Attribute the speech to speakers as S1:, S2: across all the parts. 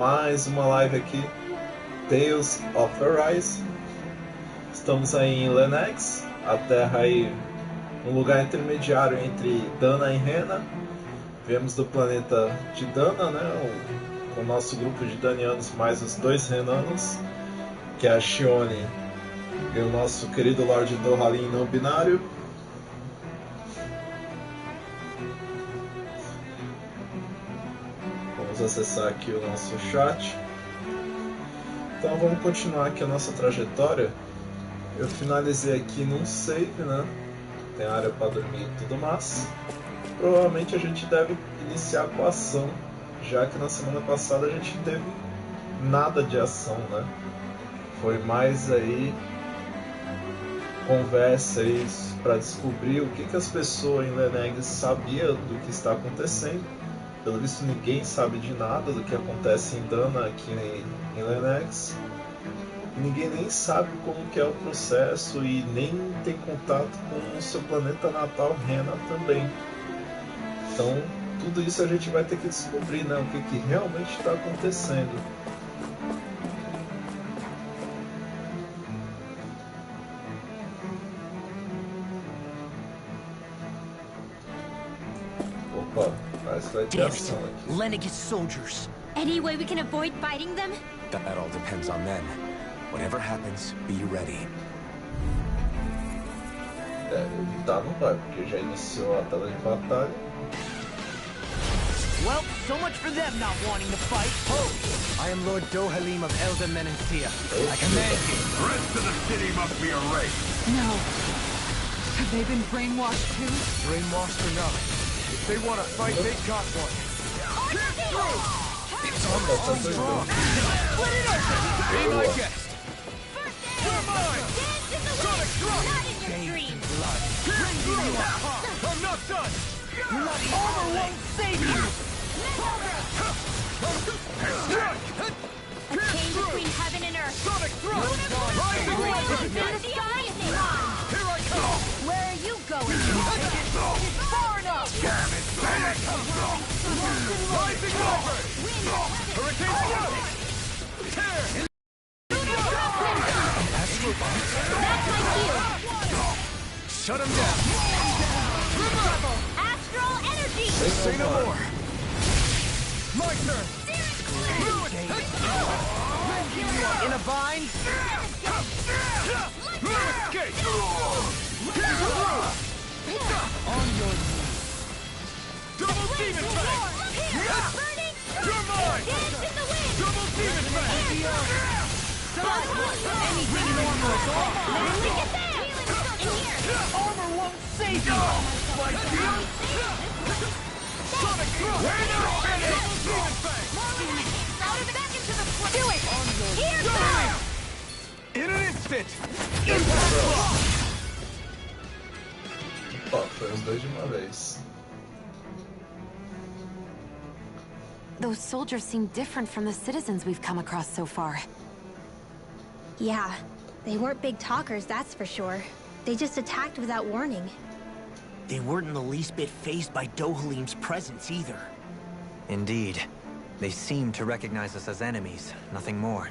S1: Mais uma live aqui, Tales of Arise. Estamos aí em Lenex, a terra aí, um lugar intermediário entre Dana e Rena. Viemos do planeta de Dana, né? O nosso grupo de Danianos mais os dois Renanos, que é a Shione e o nosso querido Lorde Dohalin não binário. Vamos acessar aqui o nosso chat. Então vamos continuar aqui a nossa trajetória. Eu finalizei aqui num save, né? Tem área para dormir e tudo mais. Provavelmente a gente deve iniciar com a ação, já que na semana passada a gente teve nada de ação, né? Foi mais aí conversa aí para descobrir o que as pessoas em Leneg sabiam do que está acontecendo. Pelo visto ninguém sabe de nada do que acontece em Dana aqui em Lenex. Ninguém nem sabe como que é o processo e nem tem contato com o seu planeta natal Rena também. Então tudo isso a gente vai ter que descobrir, né? O que realmente está acontecendo. Opa, parece que vai ter ação aqui.
S2: Lenegis soldiers.
S3: Any way we can avoid fighting them?
S4: That all depends on them. Whatever happens, be ready.
S1: Evitar não vai, porque já iniciou a tela de batalha.
S2: Well, so much for them not wanting to fight.
S5: I am Lord Dohalim of Elder Menencia. I command you.
S6: The rest of the city must be erased.
S7: No. Have they been brainwashed too?
S5: Brainwashed or not, if they want to fight, they got one.
S1: It's almost strong.
S5: Split it open! Be my guest!
S3: You're mine! Sonic Drop! Not in your dreams!
S5: Bring you up! I'm not done!
S2: Bloody armor won't save you!
S3: A chain between heaven and earth.
S5: Sonic Drop! Here I come!
S3: Where are you going?
S5: Far enough!
S6: Damn it, Phoenix!
S5: Rising River! Hurricane Snow! Tear!
S3: That's my cue.
S5: Shut him down!
S3: Trouble. Astral energy.
S5: Say no more! My turn!
S2: In a bind?
S5: Escape! On your knees! Double Demon Fang!
S3: Burning.
S5: You're mine!
S3: Dance in the wind.
S5: Double Demon Fang!
S2: Anything in armor is all mine!
S3: Look at that. In here.
S2: Armor won't save you!
S5: My shield! Sonic Drop! Double Demon Fang!
S3: Out of the back into the front. Do it.
S5: On your
S3: Here
S5: knees!
S3: goes.
S5: In an instant! Impact Block!
S1: Ó, foi os dois de uma vez.
S8: Those soldiers seem different from the citizens we've come across so far.
S3: Yeah, they weren't big talkers, that's for sure. They just attacked without warning.
S2: They weren't in the least bit fazed by Dohalim's presence either.
S9: Indeed. They seem to recognize us as enemies, nothing more.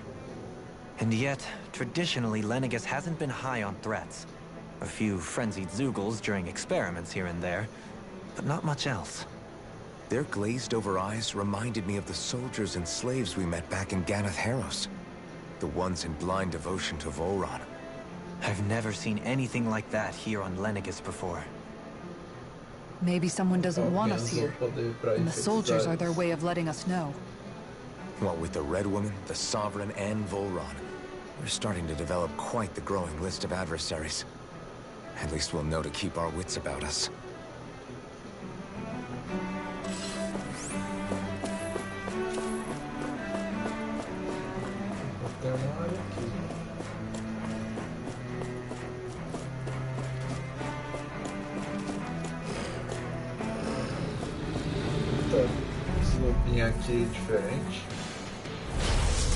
S9: And yet, traditionally, Lenegis hasn't been high on threats. A few frenzied Zeugles during experiments here and there, but not much else.
S4: Their glazed-over eyes reminded me of the soldiers and slaves we met back in Ganath Haros. The ones in blind devotion to Volron.
S9: I've never seen anything like that here on Lenegis before.
S7: Maybe someone doesn't want us here. And the soldiers are their way of letting us know.
S4: What with the Red Woman, the Sovereign, and Volron, we're starting to develop quite the growing list of adversaries. At least we'll know to keep our wits about us.
S1: Tem uma área aqui. Esse lupinho aqui diferente.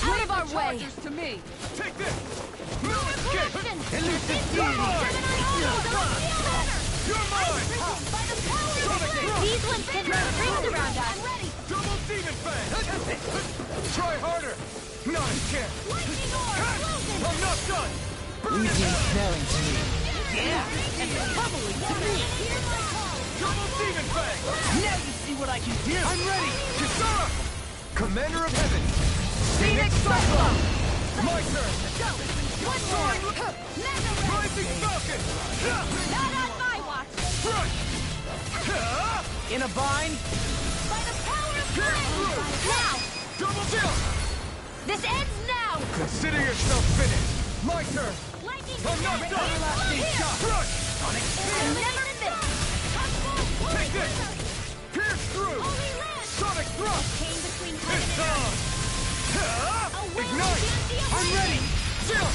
S3: Out of our way.
S7: To me.
S5: Take this! No escape!
S3: Elusive
S5: You're mine!
S3: You're mine! By the power of the
S5: Sonic Drop!
S3: These ones can run rings around us.
S5: Double Demon Fang! Try harder! Not a chance! I'm not done! Easy and snaring to me. Yeah, and bubbling to me. Double Demon Fang! Now you see what I can do! I'm ready! Kisara! Commander of Heaven! Phoenix Cyclone! My turn!
S3: Go! One more!
S5: Rising Falcon!
S3: Not on my watch!
S5: Crush! In a bind?
S3: By the power of flame! Now!
S5: Double jump!
S3: This ends now!
S5: Consider yourself finished! My turn!
S3: Lightning
S5: I'm not done!
S3: Everlasting
S5: Shot! Crush!
S3: I'll never miss!
S5: Take this! Pierce through! Sonic thrust!
S3: Came between
S5: It's
S3: heaven
S5: on!
S3: and
S5: Ignite! I'm ready! Jump!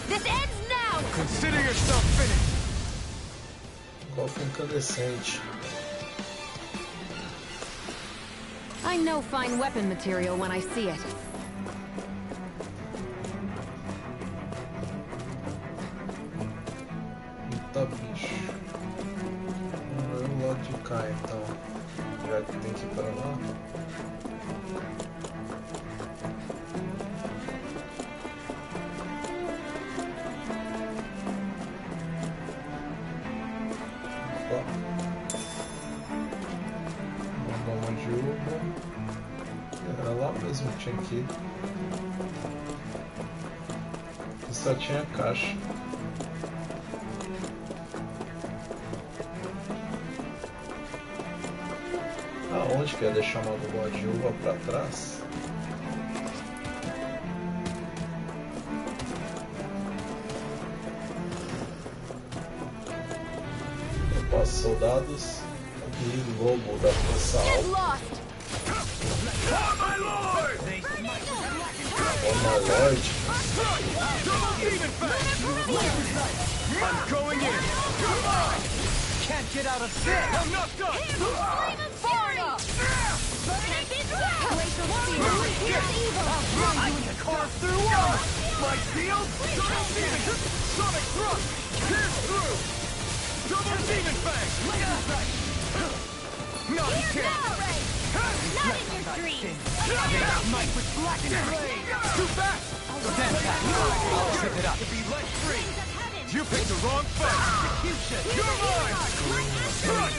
S3: This ends now!
S5: Consider yourself finished!
S1: Golpe incandescente.
S8: I know fine weapon material when I see it.
S1: Eita bicho. Vamos ver o lado de cá então. Já que tem que ir para lá. Opa. Mandar uma de uva. Era lá mesmo que tinha que ir. E só tinha caixa. Aonde que ia deixar uma bola de uva pra trás? Opa, soldados e lobo da força alta.
S5: Oh my lord!
S1: Oh my lord!
S5: I'm going in! Come on! Can't get out of this! I'm not done! I can carve through walls! My shield! Double demon! Sonic thrust! Pierce through! Double demon fang! Not a chance!
S3: Not in your dreams!
S5: Might with blackened blade! Too fast! Stand back! I'll trip it up! To be let free! You picked the wrong fight! Execution! You're mine! Pierce through!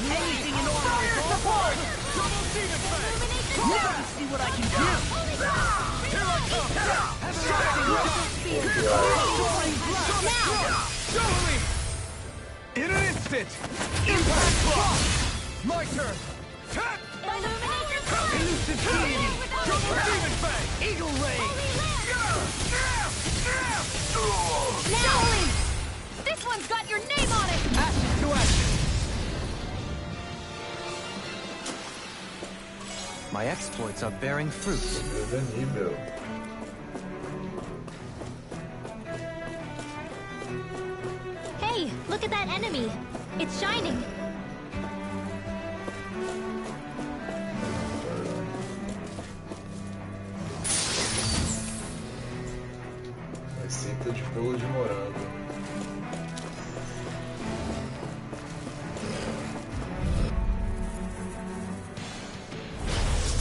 S5: Anything in order! Fire support! Double demon fang! Now you see what I can do! Here I come! Now! Doubling! In an instant! Impact block! My turn! Elusive deity! Double demon fang! Eagle ray!
S3: Now! This one's got your name on it!
S5: Ashes to ashes!
S9: My exploits are bearing fruit.
S1: Nível é nível.
S3: Hey, look at that enemy! It's shining!
S1: Receita de bolo de morango.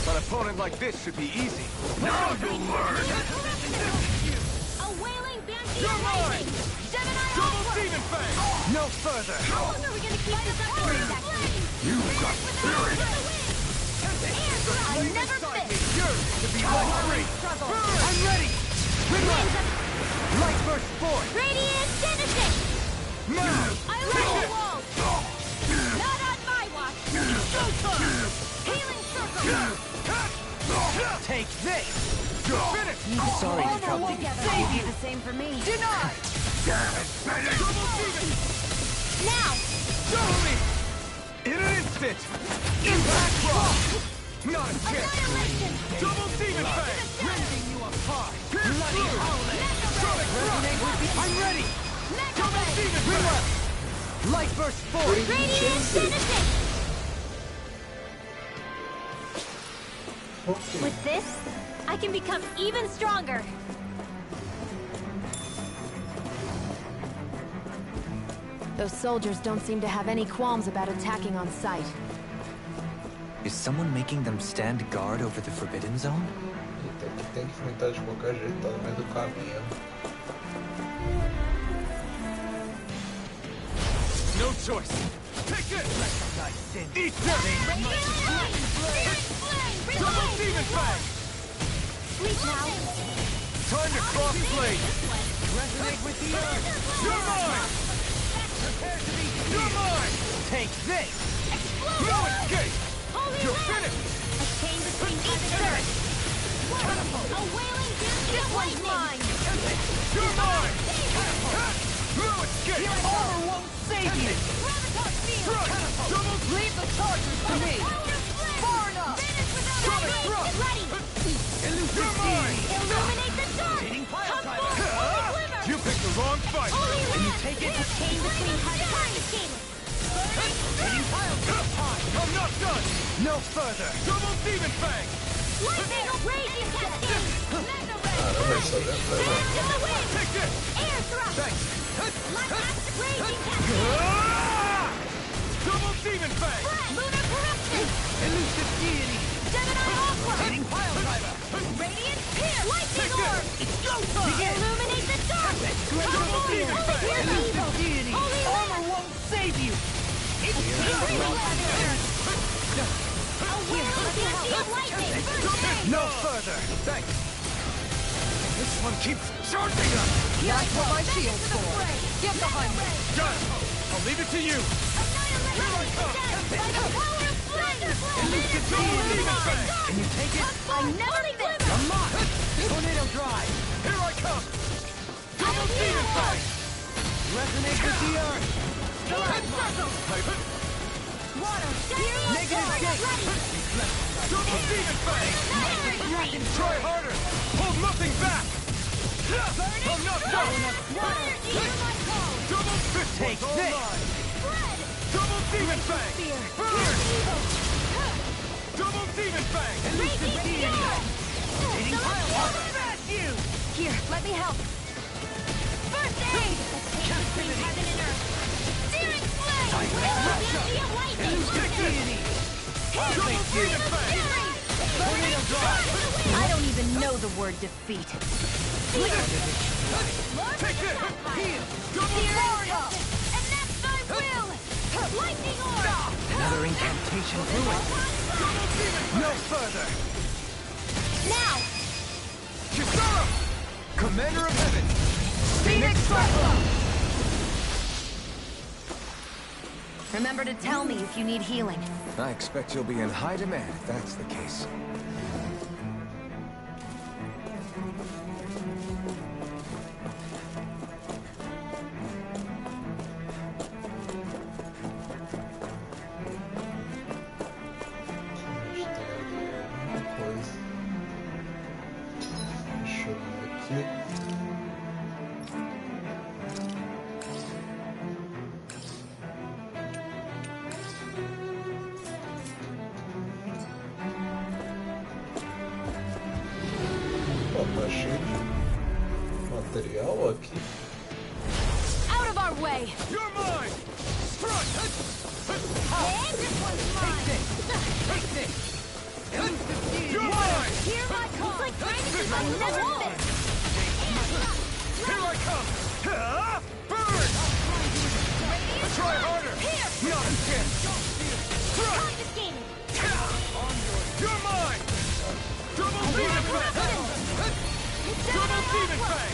S5: An opponent like this should be easy. Now you'll learn!
S3: A wailing banshee
S5: You're mine!
S3: rising! Gemini
S5: Double
S3: onward!
S5: demon fang! No further!
S3: How long are we gonna keep this up for, exactly?
S5: You've got spirit!
S3: I'll never
S5: Inside me
S3: miss!
S5: yearns to be let free! I'm ready! Light burst forth!
S3: Radiant Genesis!
S5: Now!
S3: I love the walls! Not on my watch! Healing circle!
S5: Take this! You're finished!
S9: Sorry to trouble you.
S8: It'd be the same for me.
S5: Denied! Double demon!
S3: Now!
S5: Double me! In an instant! Impact block! Not a chance!
S3: Annihilation!
S5: Double demon fang! Rending you apart! Bloody howling! Sonic thrust! I'm ready! Double demon fang! Light burst forth!
S3: Radiant Genesis!
S1: Okay.
S3: With this, I can become even stronger.
S8: Those soldiers don't seem to have any qualms about attacking on sight.
S9: Is someone making them stand guard over the Forbidden Zone?
S1: Eita, aqui tem que enfrentar de qualquer jeito, tá no meio do caminho.
S5: No choice. Take it! Eat this! Double demon fang!
S3: Sleep now.
S5: Time to cross blade! Resonate with the earth! You're mine! Prepare to be You're mine! Take this! No escape! You're finished!
S3: A chain between heaven and earth. A wailing this one's mine.
S5: You're mine! No escape!
S10: Your armor won't save you!
S5: Strike! Double
S10: Leave the charges to me! Far enough!
S5: Sonic thrust! You're mine!
S3: Illuminate the dark. Come forth, glimmer.
S5: You picked the wrong fight!
S3: And you take it. A chain between heaven.
S5: I'm not done!
S10: No further!
S5: Double demon fang!
S3: Lightning raging cascade.
S1: Caramba, isso é verdade.
S5: Take this!
S3: Air thrust.
S5: Thanks!
S3: Raging cascade.
S5: Double demon fang!
S3: Lunar corruption.
S10: Elusive deity!
S3: Gemini aqua.
S10: Hitting pile driver!
S3: Radiant spear. Lightning orb.
S10: It's go time!
S3: Illuminate the dark.
S5: Double demon fang!
S10: Elusive deity!
S3: Holy
S10: Armor won't save you! It's
S5: No further! Thanks! This one keeps charging us!
S10: That's what my shield's for! Get behind me!
S5: Got it! I'll leave it to you!
S10: Elusive deity!
S5: Can you take it?
S3: I never miss.
S5: I'm on!
S10: Tornado drive!
S5: Here I come! Double demon fang!
S10: Resonate with the earth!
S5: Negative gate! Double demon fang! Try harder! Hold nothing back! I'm not done! Double fist
S10: Take this!
S5: Double demon fang! Burn! Double demon fang!
S10: Elusive deity! Hitting pile driver!
S3: Here, let me help. First aid!
S10: Captivity!
S3: Heaven and earth. Searing flame!
S10: Elusive deity!
S5: Double demon fang!
S10: Tornado drive!
S3: I don't even know the word defeat.
S5: Take it!
S10: Heal!
S5: Double
S3: And that's my will! Lightning orb!
S9: Another incantation through it.
S5: no further!
S3: Now!
S5: Kisara! Commander of Heaven!
S10: Phoenix Cyclone!
S8: Remember to tell me if you need healing.
S4: I expect you'll be in high demand if that's the case.
S1: Deixa eu ver aqui. Ó, tá cheio de material aqui.
S3: Out of our way!
S5: You're mine! Strike!
S3: Hey, this one's mine!
S10: Take this! Elusive deity!
S5: You're mine!
S3: Hear my call! It's like trying to keep my never miss!
S5: Here I come! Burn! Try harder! Not a chance! Strike!
S3: Confiscated!
S5: You're mine! Double demon fang! Double demon fang!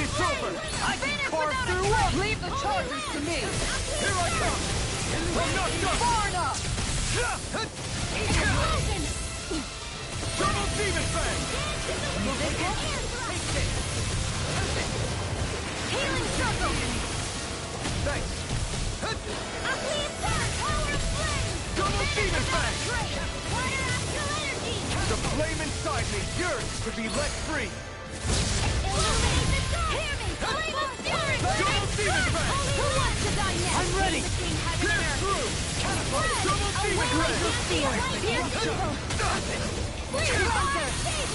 S5: It's over!
S10: I can carve through it! Leave the charges to me!
S5: Here I come! I'm not done!
S10: Far enough!
S5: Double demon fang!
S3: Healing circle!
S5: Thanks!
S3: Ugly attack! Power of flame!
S5: Double demon fang!
S3: Fire astral energy!
S5: The flame inside me yearns to be let free!
S3: Illuminate the dark! Hear me! Flame of fury!
S5: Double demon fang!
S3: Who wants to die next?
S10: I'm ready!
S3: Between heaven and
S5: Pierce
S3: earth!
S5: through! Double demon fang!
S3: Pierce evil! Flame hunter!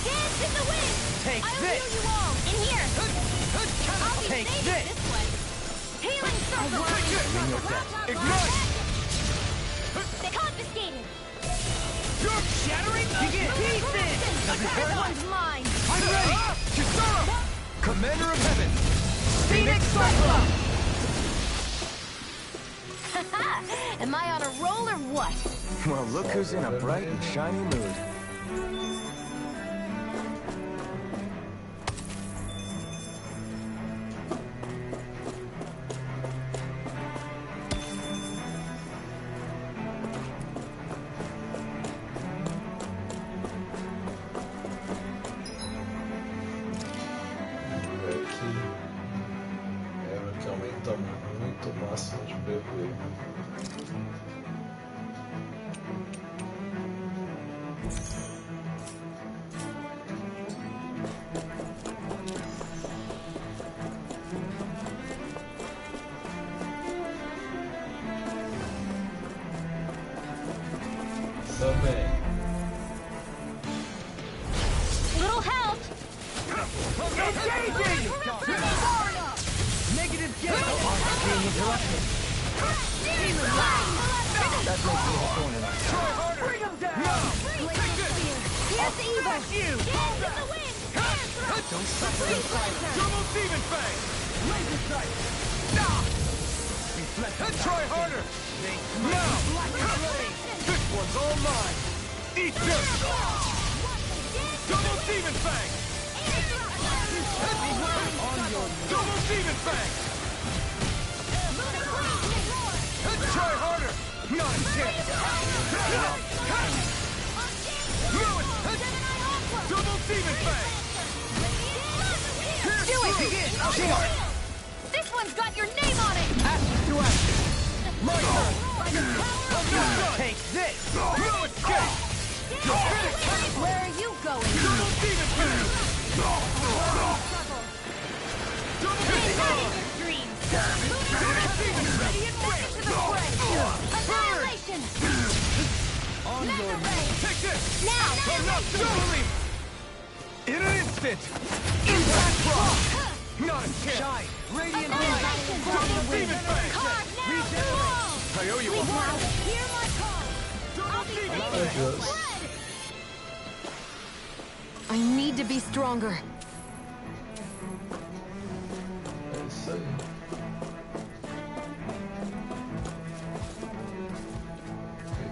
S3: Dance in the wind!
S10: Take
S3: I'll
S10: this!
S3: heal you all! In here! I'll be
S10: Take
S3: saving
S10: this!
S3: this one! Healing circle!
S5: Ignite!
S3: Come
S10: Confiscated.
S5: You're shattering pieces!
S10: This one's mine.
S5: I'm ready! Kisara! Commander of Heaven! Phoenix Cyclone!
S10: Am I on a roll or what?
S4: Well, look who's in a bright and shiny mood.
S1: Que aumenta muito o máximo de PV. Também.
S10: Little help.
S5: Engaging! Negative gain! Being interrupted. That makes me a thorn in our side. Try harder! Bring him down! No! Take this!
S10: Here's the evil.
S5: Smash you!
S10: Hands in the wind.
S5: Don't suffer in silence! Double Demon Fang! Laser sight! Reflect! Try harder! Now! This one's all mine! Eat this! Double Demon Fang! Double Demon Fang! Try harder! Not a chance! Double Demon Fang!
S10: Do it!
S5: Begin! Charge!
S10: This one's got your name on it!
S5: Action to action! My turn! I'm not done! Take this! No escape!
S10: Where are you going?
S5: Double Demon Fang! Double
S10: Dreams!
S5: Radiant Rail!
S10: Annihilation!
S5: On your knees! Take this!
S10: Now!
S5: I'm not done! In an instant! Impact Rock! Not a chance! Shine! Radiant
S10: Annihilation!
S5: Double Demon Fang!
S10: Carve now!
S5: Regenerate! I owe you one!
S10: Now, hear my call!
S5: Double Demon Fang!
S8: I need to be stronger.
S1: É isso aí.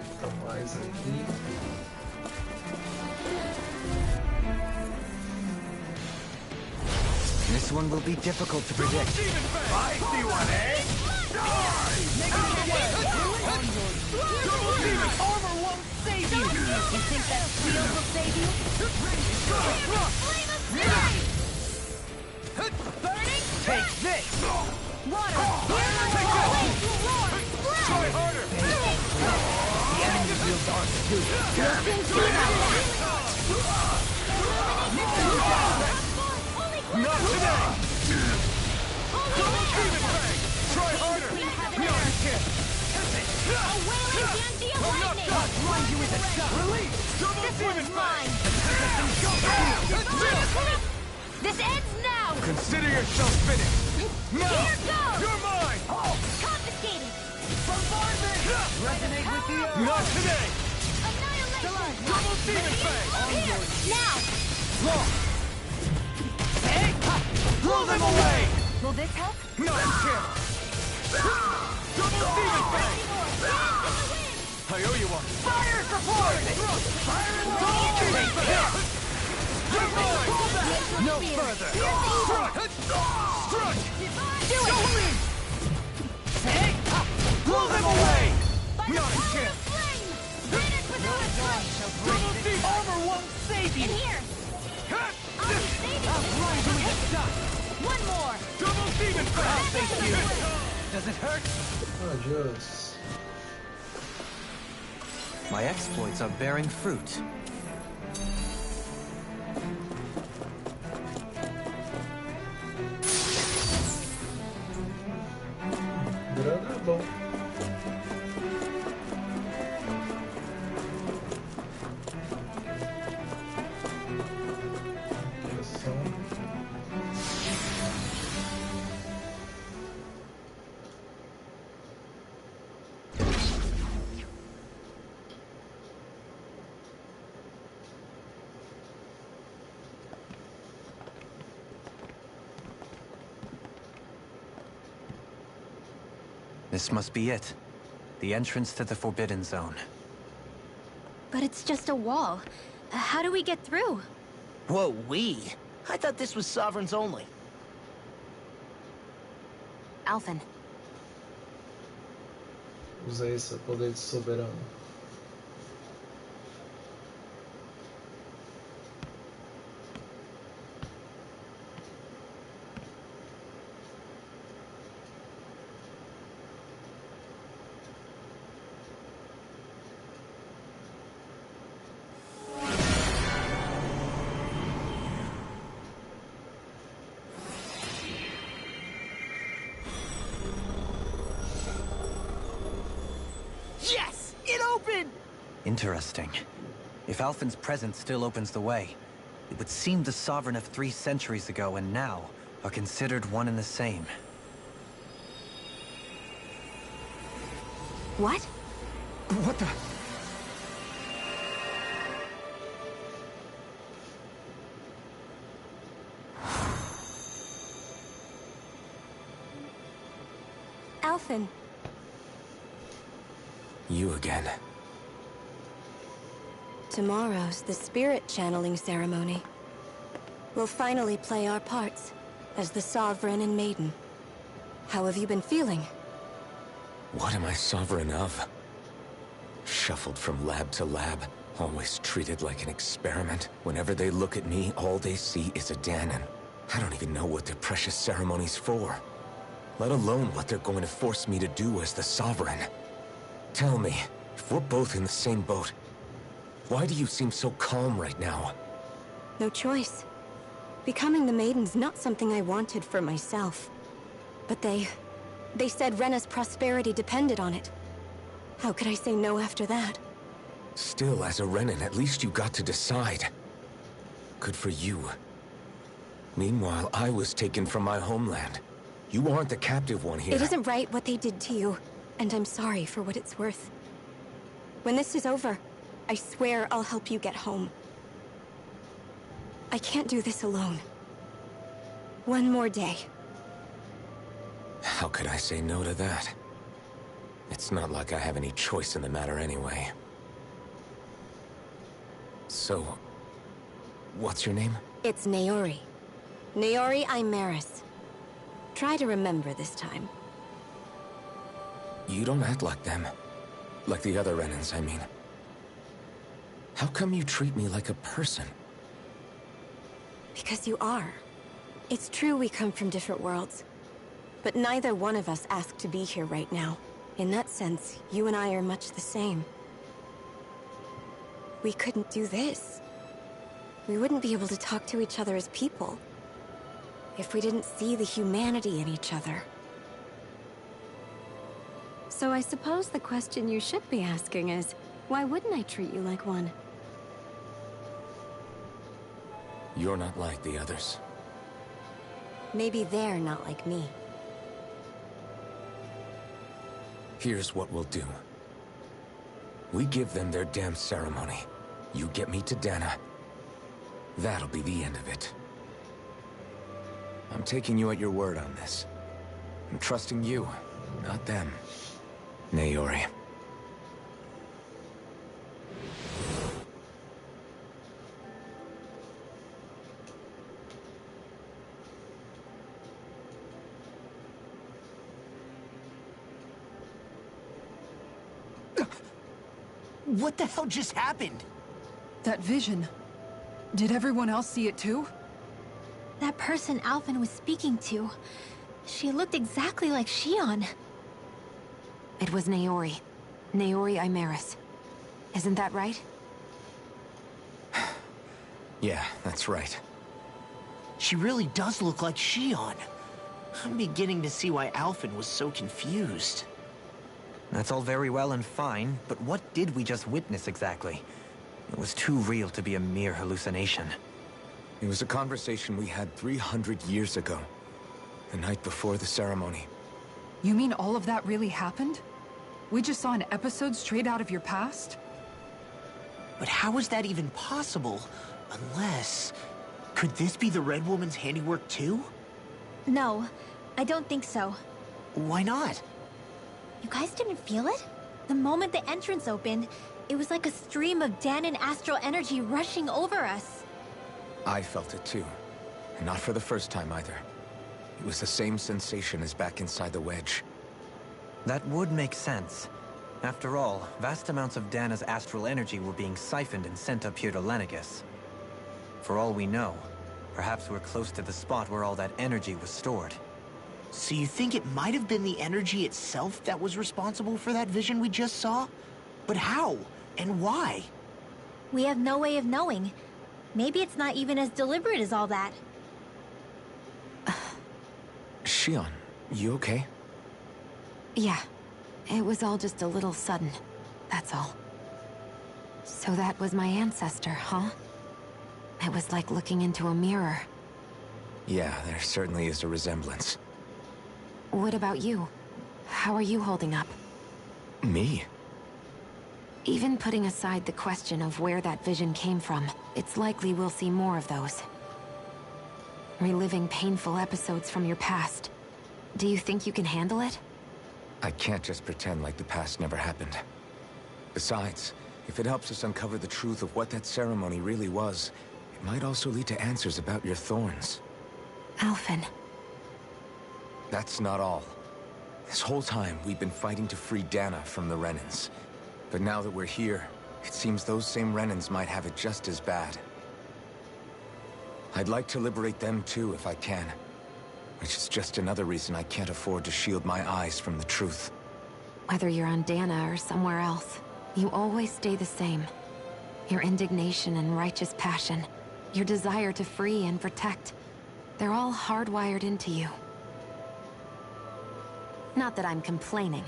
S1: Fica mais aqui.
S9: This one will be difficult to predict.
S6: I see one, eh?
S5: Armor won't save you!
S10: You think that shield will save you? Burning!
S5: Take this!
S10: Water!
S5: Take this!
S10: Roar!
S5: Try harder!
S9: The enemy wields ours too.
S5: Not today! Double Demon Fang! Try harder! Not a chance! I'm not done!
S10: Blind you with a shot!
S5: Release! Double
S10: This
S5: Demon
S10: one's
S5: Fang!
S10: mine! This ends now!
S5: Consider yourself finished! Now!
S10: Here goes!
S5: You're mine!
S10: Confiscated!
S5: Bombardment!
S10: Resonate with the earth!
S5: Not today!
S10: Annihilation!
S5: Double Demon Fang!
S10: Here! Now!
S5: Lost! Hey! Blow them away!
S10: Will this help?
S5: Not a chance! Double Demon Fang! I owe you one! Fire support! Fire and Double Demon Fang! You're mine! No further! Strut! Strut!
S10: Do it!
S5: Hey! Blow them away!
S10: By the
S5: Not a
S10: power
S5: chance!
S10: of flame! Vanish without a trace!
S5: Double Demon Armor won't save
S10: In
S5: you!
S10: here! I'll be saving you!
S5: Run to his shot!
S10: One more!
S5: Double Demon Fang!
S10: Thank you!
S9: Does it hurt?
S1: Adiós.
S9: My exploits are bearing fruit.
S1: Grana é bom. Direção.
S9: This must be it. The entrance to the Forbidden Zone.
S3: But it's just a wall. How do we get through?
S2: Whoa, we? I thought this was Sovereigns only.
S8: Alphen.
S1: Usa esse poder de soberano.
S2: Yes! It opened!
S9: Interesting. If Alphen's presence still opens the way, it would seem the Sovereign of 3 centuries ago and now are considered one and the same.
S8: What?
S9: What the?
S3: Alphen.
S4: You again.
S11: Tomorrow's the spirit channeling ceremony. We'll finally play our parts as the Sovereign and Maiden. How have you been feeling?
S4: What am I sovereign of? Shuffled from lab to lab, always treated like an experiment. Whenever they look at me, all they see is a Danon. I don't even know what their precious ceremony's for. Let alone what they're going to force me to do as the Sovereign. Tell me, if we're both in the same boat, why do you seem so calm right now?
S11: No choice. Becoming the Maiden's not something I wanted for myself. But they said Rena's prosperity depended on it. How could I say no after that?
S4: Still, as a Renan, at least you got to decide. Good for you. Meanwhile, I was taken from my homeland. You aren't the captive one here.
S11: It isn't right what they did to you, and I'm sorry for what it's worth. When this is over, I swear I'll help you get home. I can't do this alone. One more day.
S4: How could I say no to that? It's not like I have any choice in the matter anyway. So, what's your name?
S11: It's Naori. Naori Imaris. Try to remember this time.
S4: You don't act like them. Like the other Renans, I mean. How come you treat me like a person?
S11: Because you are. It's true we come from different worlds. But neither one of us asked to be here right now. In that sense, you and I are much the same. We couldn't do this. We wouldn't be able to talk to each other as people. If we didn't see the humanity in each other. So I suppose the question you should be asking is, why wouldn't I treat you like one?
S4: You're not like the others.
S11: Maybe they're not like me.
S4: Here's what we'll do. We give them their damn ceremony. You get me to Dana. That'll be the end of it. I'm taking you at your word on this. I'm trusting you, not them. Naori.
S2: What the hell just happened?
S7: That vision. Did everyone else see it too?
S3: That person Alphen was speaking to, she looked exactly like Shion.
S8: It was Naori. Naori Imaris. Isn't that right?
S4: Yeah, that's right.
S2: She really does look like Shion. I'm beginning to see why Alphen was so confused.
S9: That's all very well and fine, but what did we just witness exactly? It was too real to be a mere hallucination.
S4: It was a conversation we had 300 years ago. The night before the ceremony.
S7: You mean all of that really happened? We just saw an episode straight out of your past?
S2: But how is that even possible? Unless... Could this be the Red Woman's handiwork too?
S3: No, I don't think so.
S2: Why not?
S3: You guys didn't feel it? The moment the entrance opened, it was like a stream of Danon astral energy rushing over us.
S4: I felt it too. And not for the first time either. It was the same sensation as back inside the wedge.
S9: That would make sense. After all, vast amounts of Dana's astral energy were being siphoned and sent up here to Lenegus. For all we know, perhaps we're close to the spot where all that energy was stored.
S2: So you think it might have been the energy itself that was responsible for that vision we just saw? But how? And why?
S3: We have no way of knowing. Maybe it's not even as deliberate as all that.
S4: Shion, you okay?
S8: Yeah. It was all just a little sudden. That's all. So that was my ancestor, huh? It was like looking into a mirror.
S4: Yeah, there certainly is a resemblance.
S8: What about you? How are you holding up?
S4: Me?
S8: Even putting aside the question of where that vision came from, it's likely we'll see more of those. Reliving painful episodes from your past. Do you think you can handle it?
S4: I can't just pretend like the past never happened. Besides, if it helps us uncover the truth of what that ceremony really was, it might also lead to answers about your thorns.
S8: Alphen.
S4: That's not all. This whole time, we've been fighting to free Dana from the Renans. But now that we're here, it seems those same Renans might have it just as bad. I'd like to liberate them too, if I can. Which is just another reason I can't afford to shield my eyes from the truth.
S8: Whether you're on Dana or somewhere else, you always stay the same. Your indignation and righteous passion, your desire to free and protect, they're all hardwired into you. Not that I'm complaining.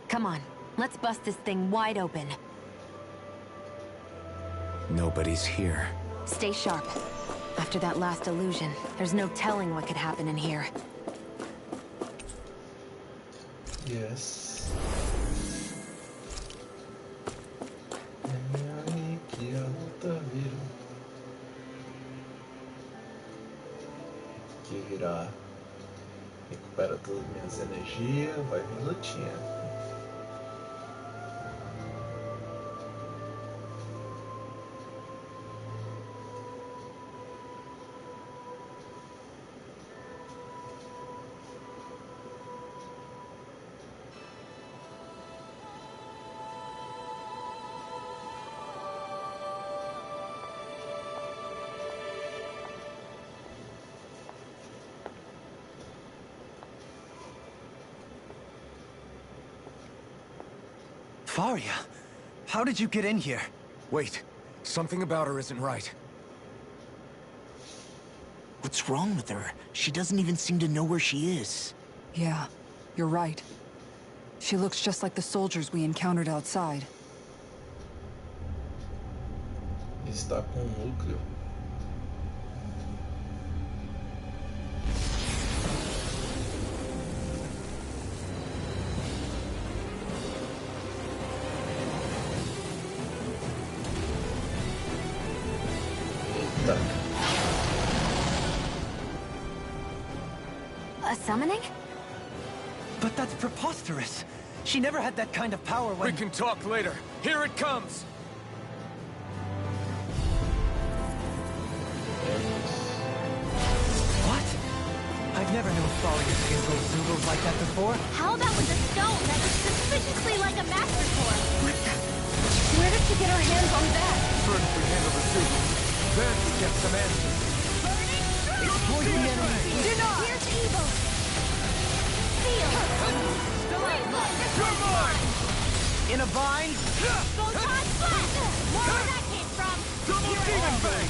S8: Come on, let's bust this thing wide open.
S4: Nobody's here.
S8: Stay sharp. After that last illusion, there's no telling what could happen in here.
S1: Yes. Que virar. Recupera todas as minhas energias, vai vir lutinha.
S9: Faria, how did you get in here?
S4: Wait, something about her isn't right.
S2: What's wrong with her? She doesn't even seem to know where she is.
S7: Yeah, you're right. She looks just like the soldiers we encountered outside.
S1: Está com núcleo.
S8: A summoning?
S9: But that's preposterous. She never had that kind of power when—
S4: We can talk later. Here it comes!
S9: What? I've never known Faria to go Zugos like that before.
S3: How about with a stone that was suspiciously like a master sword? What the? Where did she get her hands on that?
S4: First we handle the Zugos, then we get some answers.
S9: Exploit the enemy.
S3: Here's evil. Feel.
S9: You're mine! In a vine?
S3: Photon blast. More where that came from.
S9: Double demon bang!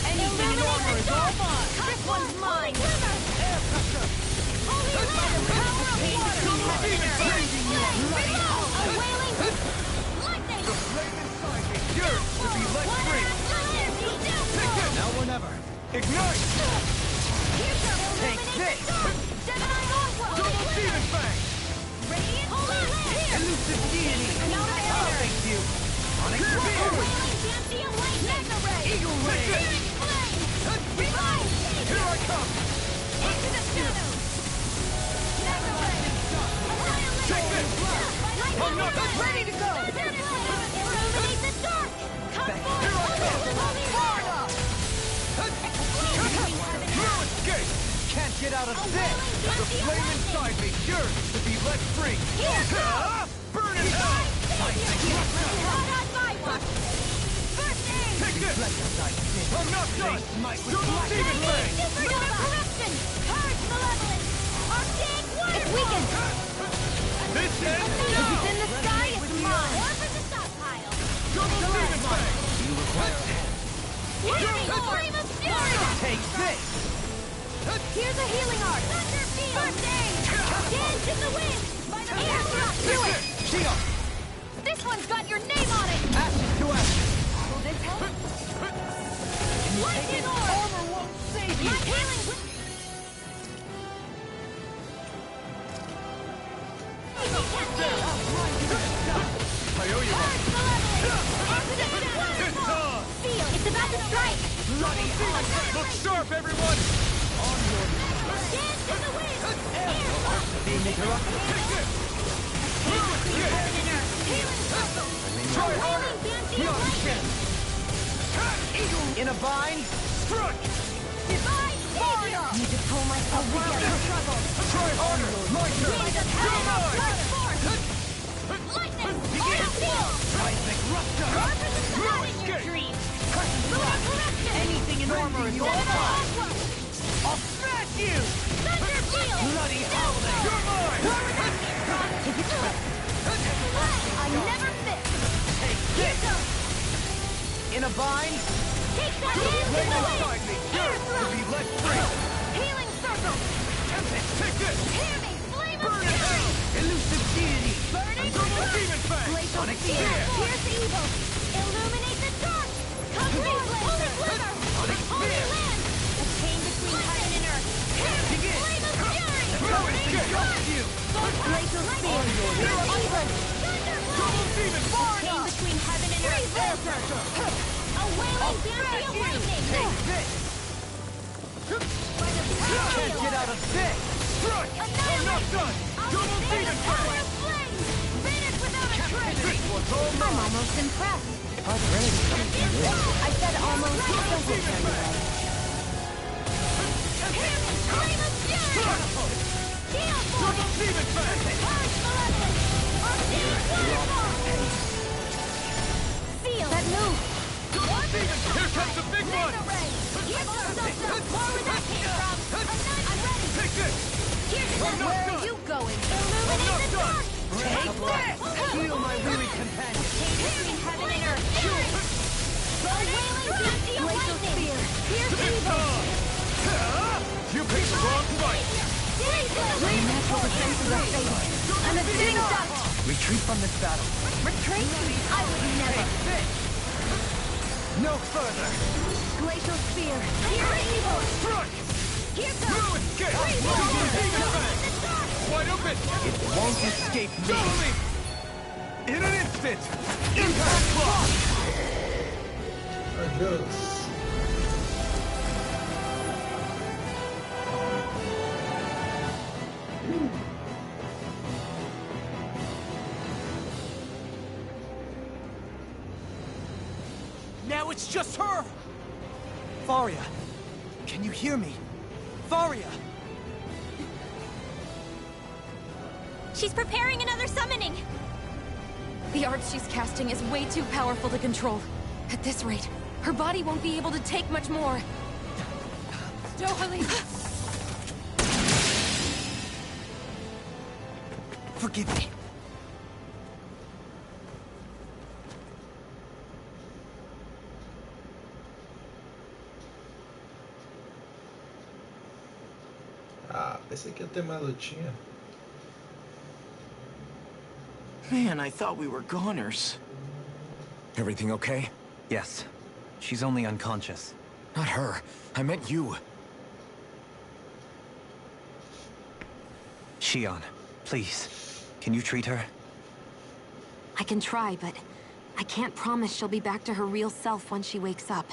S9: Anything in armor is all mine!
S3: This one's mine.
S9: Air pressure!
S3: Holy land. Power of water.
S9: Double demon bang!
S3: Reload. A wailing. Lightning.
S9: The flame inside me yearns to be let free! Now or never! Ignite! Take this! Double demon bang! Elusive deity! I'll thank you! Onyx Spear! Eagle Ray! Here I come! Take this!
S10: Ready to go! Illuminate the dark! Come
S5: No escape! Can't get out of this! The flame inside me yearns to be let free! Burn in hell!
S10: First aid!
S5: Take this! I'm not done! Double demon fang!
S10: Supernova corruption! Purge malevolence! Archaic water! It's weakened!
S5: This ends
S10: If
S5: now!
S10: it's in the sky, it's mine! Or for the stockpile!
S5: Double demon fang!
S9: You require a hand.
S10: Lightning Flame of Fury!
S5: Take this!
S10: Here's a healing art! Thunderfield! First aid! Dance in the wind! Air thrust! Do it!
S5: Shield!
S10: This one's got your name on it!
S5: Ashes to ashes!
S10: Will this help? Lightning orb!
S5: Armor won't save you!
S10: My healing...
S5: I owe you one! It's on!
S10: Feel! It's about to strike!
S5: Bloody hell! Look sharp, everyone! On your...
S10: Dance in the wind! Air thrust!
S9: Being interrupted.
S5: Take this!
S10: Healing circle!
S5: Try harder!
S10: Not a chance!
S5: In a bind? Strike!
S10: Divine Savior! Need to pull myself together. Struggle!
S5: Try harder! My turn!
S10: Winds of
S5: You're
S10: heaven!
S5: mine!
S10: Light force! Lightning! Aura field!
S5: Seismic rupture!
S10: Purpose is
S5: No
S10: not in your
S5: escape!
S10: dreams! Lunar corruption!
S5: Anything in armor is all mine! I'll smash you!
S10: Thunder field!
S5: Bloody howling! You're mine!
S10: I never miss!
S5: Take this! In a bind?
S10: Take that
S5: The
S10: dance in
S5: flame
S10: the
S5: inside
S10: wind!
S5: me
S10: Air
S5: yearns to
S10: thrust!
S5: be let free!
S10: Healing circle!
S5: Take this!
S10: Hear me! Flame of
S5: Burn in
S10: fury!
S5: hell! Elusive deity!
S10: Burning
S5: Double
S10: fire!
S5: demon fang!
S10: Glacial
S5: Sonic
S10: spear!
S5: spear!
S10: Pierce evil! Illuminate the dark! Come forth, holy glimmer!
S5: Sonic
S10: Holy
S5: spear!
S10: land! The chain between heaven and earth! Hear me!
S5: Begin!
S10: Flame of fury!
S5: No escape! Got you!
S10: Glacial spear! Pierce evil!
S5: Double demon
S10: The chain between heaven and earth! Air pressure! A wailing fancy of lightning!
S5: Take this!
S10: By the power
S5: Can't get out of this! Strike! I'm not done! Double demon
S10: power
S5: fang!
S10: of flames! Vanish without a trace!
S5: This one's all
S10: I'm
S5: mine!
S10: almost impressed.
S3: I said almost.
S10: Double demon fang! Flame of fury! Heal for
S5: Double demon fang!
S10: Purge malevolence! Arcane waterfall! Feel that move!
S5: Double demon! Here comes the big one!
S10: Here's the stuff! More where that came from! I'm ready!
S5: Take this!
S10: Here's the
S5: I'm not
S10: Where
S5: done.
S10: are you going?
S5: I'm
S10: Illuminate
S5: not
S10: the
S5: done.
S10: dark!
S5: Take this! Heal my weary companion!
S10: Chain between heaven and earth! Fury! The wailing fancy of lightning! Pierce
S5: It's
S10: evil!
S5: on! You picked the wrong fight!
S10: Natural defenses are fading. I'm a sitting duck!
S9: Retreat from this battle.
S10: Retreat? I would never!
S5: Take this! No further!
S10: Glacial spear! Pierce evil!
S5: Strike!
S10: Here
S5: No
S10: goes!
S5: escape!
S10: Freeze
S5: Double
S10: over!
S5: demon fang!
S10: The dark!
S5: Wide open!
S9: It won't escape me.
S5: Double me! In an instant! Impact block!
S1: Adiós.
S5: Now it's just her! Faria, can you hear me? Faria!
S3: She's preparing another summoning.
S11: The art she's casting is way too powerful to control. At this rate, her body won't be able to take much more. Darling!
S9: Forgive me.
S1: Ah, pensei que ia ter mais lutinha.
S2: Man, I thought we were goners.
S4: Everything okay?
S9: Yes. She's only unconscious.
S4: Not her. I meant you.
S9: Shion, please. Can you treat her?
S8: I can try, but I can't promise she'll be back to her real self when she wakes up.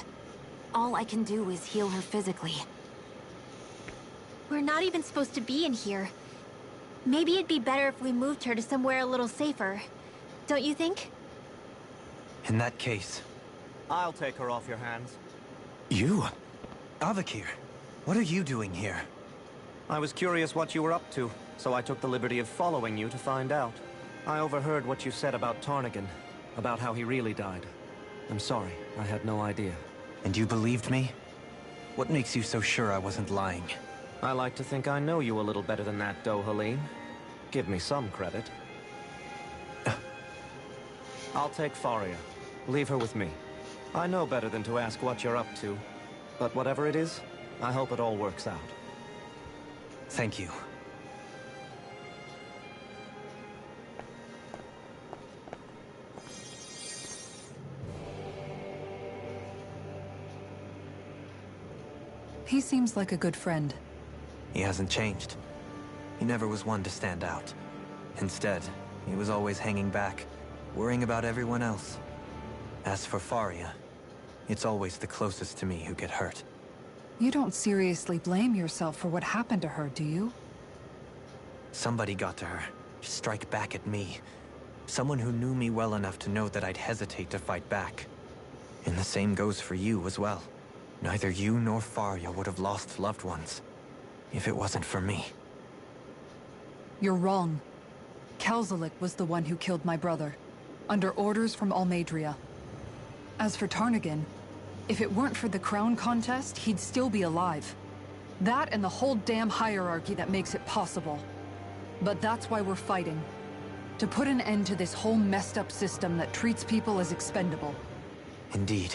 S8: All I can do is heal her physically.
S3: We're not even supposed to be in here. Maybe it'd be better if we moved her to somewhere a little safer. don't you think?
S9: In that case...
S12: I'll take her off your hands.
S9: You? Avakir, what are you doing here?
S12: I was curious what you were up to, so I took the liberty of following you to find out. I overheard what you said about Tarnigan, about how he really died. I'm sorry, I had no idea.
S9: And you believed me? What makes you so sure I wasn't lying?
S12: I like to think I know you a little better than that, Dohalim. Give me some credit. I'll take Faria. Leave her with me. I know better than to ask what you're up to. But whatever it is, I hope it all works out.
S9: Thank you.
S7: He seems like a good friend.
S9: He hasn't changed. He never was one to stand out. Instead, he was always hanging back, worrying about everyone else. As for Faria, it's always the closest to me who get hurt.
S7: You don't seriously blame yourself for what happened to her, do you?
S9: Somebody got to her, to strike back at me. Someone who knew me well enough to know that I'd hesitate to fight back. And the same goes for you as well. Neither you nor Faria would have lost loved ones, if it wasn't for me.
S7: You're wrong. Kelzalik was the one who killed my brother, under orders from Almadria. As for Tarnigan, if it weren't for the crown contest, he'd still be alive. That and the whole damn hierarchy that makes it possible. But that's why we're fighting. To put an end to this whole messed up system that treats people as expendable.
S9: Indeed.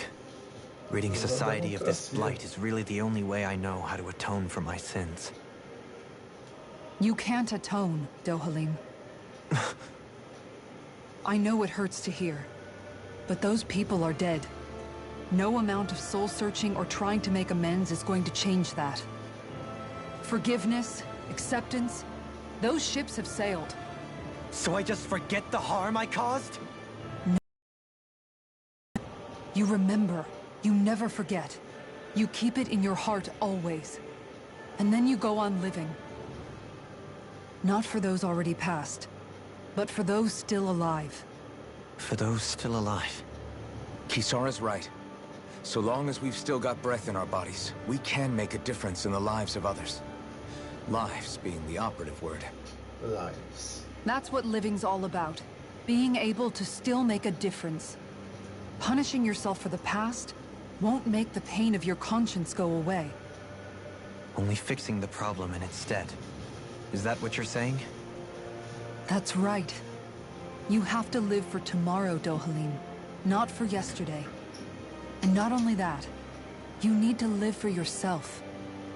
S9: Ridding society of this blight is really the only way I know how to atone for my sins.
S7: You can't atone, Dohalim. I know it hurts to hear, but those people are dead. No amount of soul-searching or trying to make amends is going to change that. Forgiveness, acceptance, those ships have sailed.
S9: So I just forget the harm I caused?
S7: No. You remember. You never forget. You keep it in your heart always. And then you go on living. Not for those already passed, but for those still alive.
S9: For those still alive.
S4: Kisara's right. So long as we've still got breath in our bodies, we can make a difference in the lives of others. Lives being the operative word.
S1: Lives.
S7: That's what living's all about. Being able to still make a difference. Punishing yourself for the past won't make the pain of your conscience go away.
S9: Only fixing the problem in its stead. Is that what you're saying?
S7: That's right. You have to live for tomorrow, Dohalim, not for yesterday. And not only that, you need to live for yourself,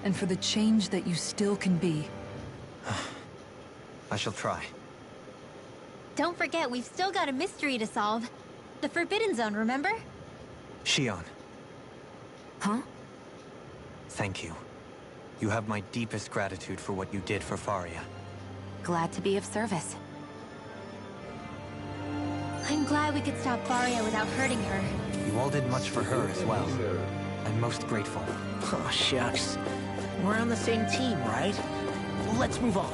S7: and for the change that you still can be.
S9: I shall try.
S3: Don't forget, we've still got a mystery to solve. The Forbidden Zone, remember?
S9: Shion.
S8: Huh?
S9: Thank you. You have my deepest gratitude for what you did for Faria.
S8: Glad to be of service.
S3: I'm glad we could stop Faria without hurting her.
S9: You all did much for her as well. I'm most grateful.
S2: Oh, shucks. We're on the same team, right? Let's move on.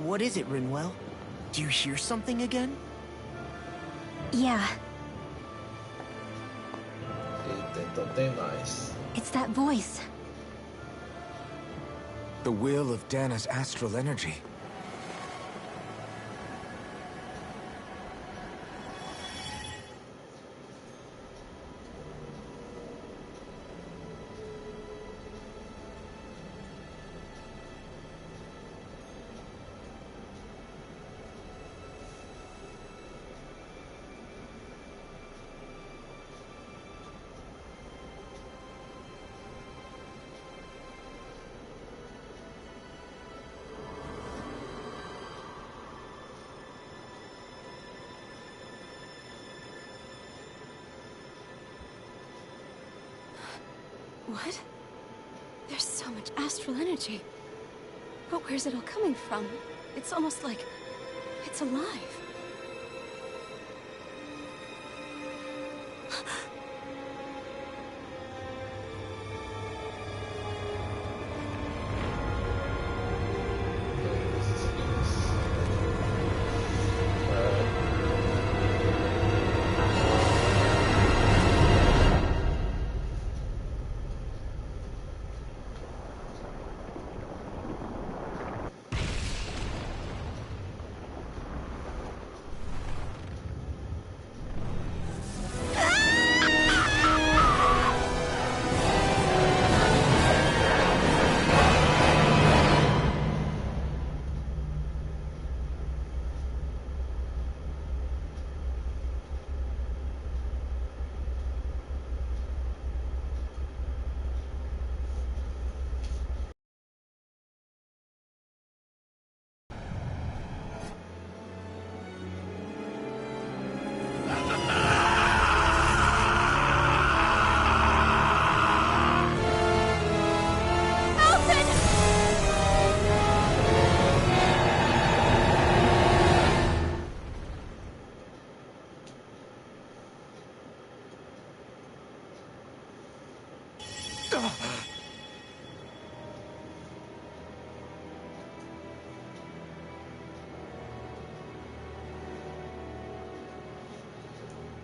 S2: What is it, Rinwell? Do you hear something again?
S3: Yeah.
S1: Eita, então tem mais.
S3: It's that voice.
S4: The will of Dana's astral energy.
S11: What? There's so much astral energy. But where's it all coming from? It's almost like it's alive.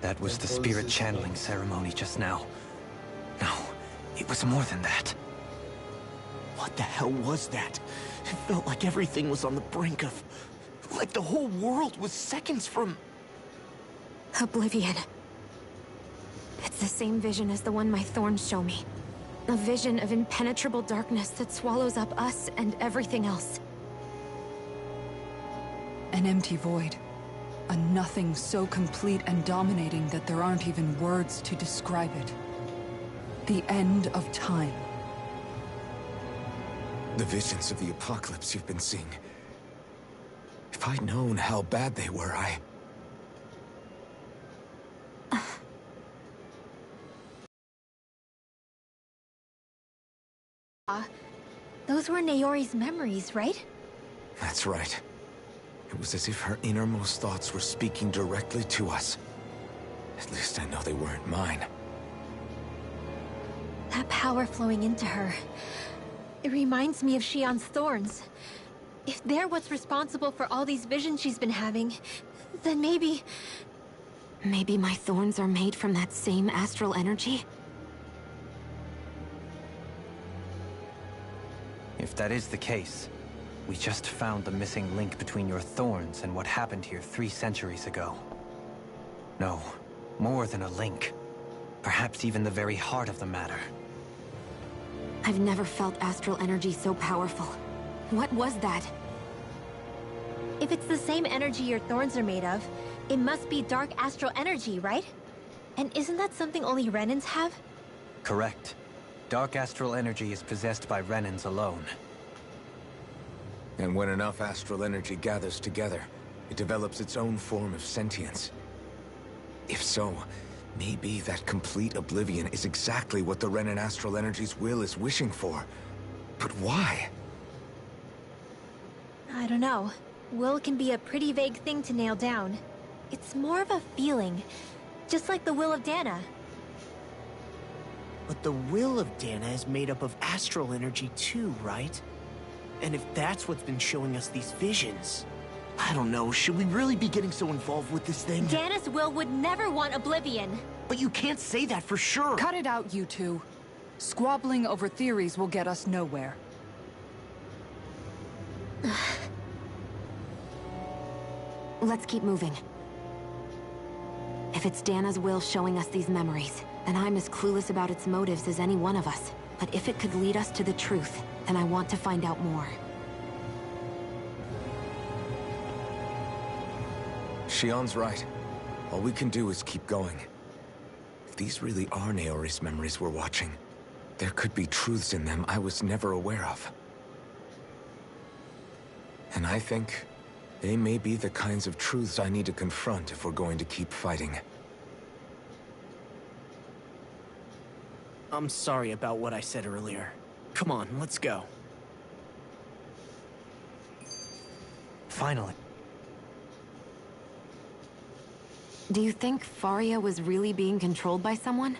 S9: That was the spirit channeling ceremony just now. No, it was more than that.
S2: What the hell was that? It felt like everything was on the brink of... like the whole world was seconds from...
S11: Oblivion. It's the same vision as the one my thorns show me. A vision of impenetrable darkness that swallows up us and everything else.
S7: An empty void. A nothing so complete and dominating that there aren't even words to describe it. The end of time.
S4: The visions of the apocalypse you've been seeing. If I'd known how bad they were,
S3: Those were Naori's memories, right?
S4: That's right. It was as if her innermost thoughts were speaking directly to us. At least I know they weren't mine.
S3: That power flowing into her. It reminds me of Shion's thorns. If they're what's responsible for all these visions she's been having, then maybe...
S11: Maybe my thorns are made from that same astral energy?
S9: If that is the case, we just found the missing link between your thorns and what happened here 3 centuries ago. No, more than a link. Perhaps even the very heart of the matter.
S11: I've never felt astral energy so powerful. What was that?
S3: If it's the same energy your thorns are made of, it must be dark astral energy, right? And isn't that something only Renans have?
S9: Correct. Dark astral energy is possessed by Renans alone.
S4: And when enough astral energy gathers together, it develops its own form of sentience. If so, maybe that complete oblivion is exactly what the Renan astral energy's will is wishing for. But why?
S3: I don't know. Will can be a pretty vague thing to nail down. It's more of a feeling, just like the will of Dana.
S2: But the will of Dana is made up of astral energy too, right? And if that's what's been showing us these visions... I don't know, should we really be getting so involved with this thing?
S3: Dana's will would never want oblivion.
S2: But you can't say that for sure.
S7: Cut it out, you two. Squabbling over theories will get us nowhere.
S11: Let's keep moving. If it's Dana's will showing us these memories, then I'm as clueless about its motives as any one of us. But if it could lead us to the truth, then I want to find out more.
S4: Shion's right. All we can do is keep going. If these really are Naori's memories we're watching, there could be truths in them I was never aware of. And I think they may be the kinds of truths I need to confront if we're going to keep fighting.
S2: I'm sorry about what I said earlier. Come on, let's go.
S9: Finally.
S11: Do you think Faria was really being controlled by someone?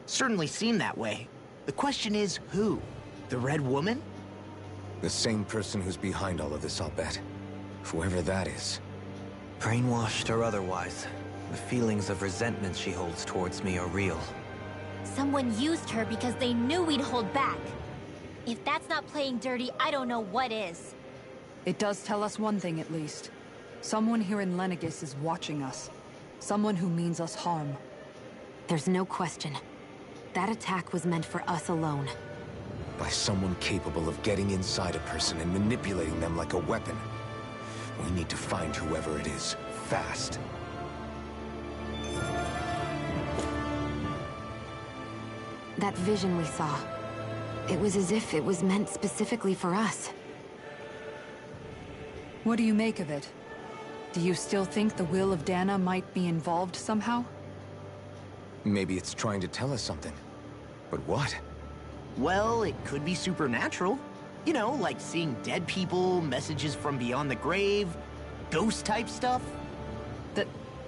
S2: Certainly seemed that way. The question is, who? The Red Woman?
S4: The same person who's behind all of this, I'll bet. Whoever that is.
S9: Brainwashed or otherwise, the feelings of resentment she holds towards me are real.
S3: Someone used her because they knew we'd hold back. If that's not playing dirty, I don't know what is.
S7: It does tell us one thing at least. Someone here in Lenegis is watching us. Someone who means us harm.
S11: There's no question. That attack was meant for us alone.
S4: By someone capable of getting inside a person and manipulating them like a weapon. We need to find whoever it is, fast.
S11: That vision we saw. It was as if it was meant specifically for us.
S7: What do you make of it? Do you still think the will of Dana might be involved somehow?
S4: Maybe it's trying to tell us something. But what?
S2: Well, it could be supernatural. You know, like seeing dead people, messages from beyond the grave, ghost-type stuff.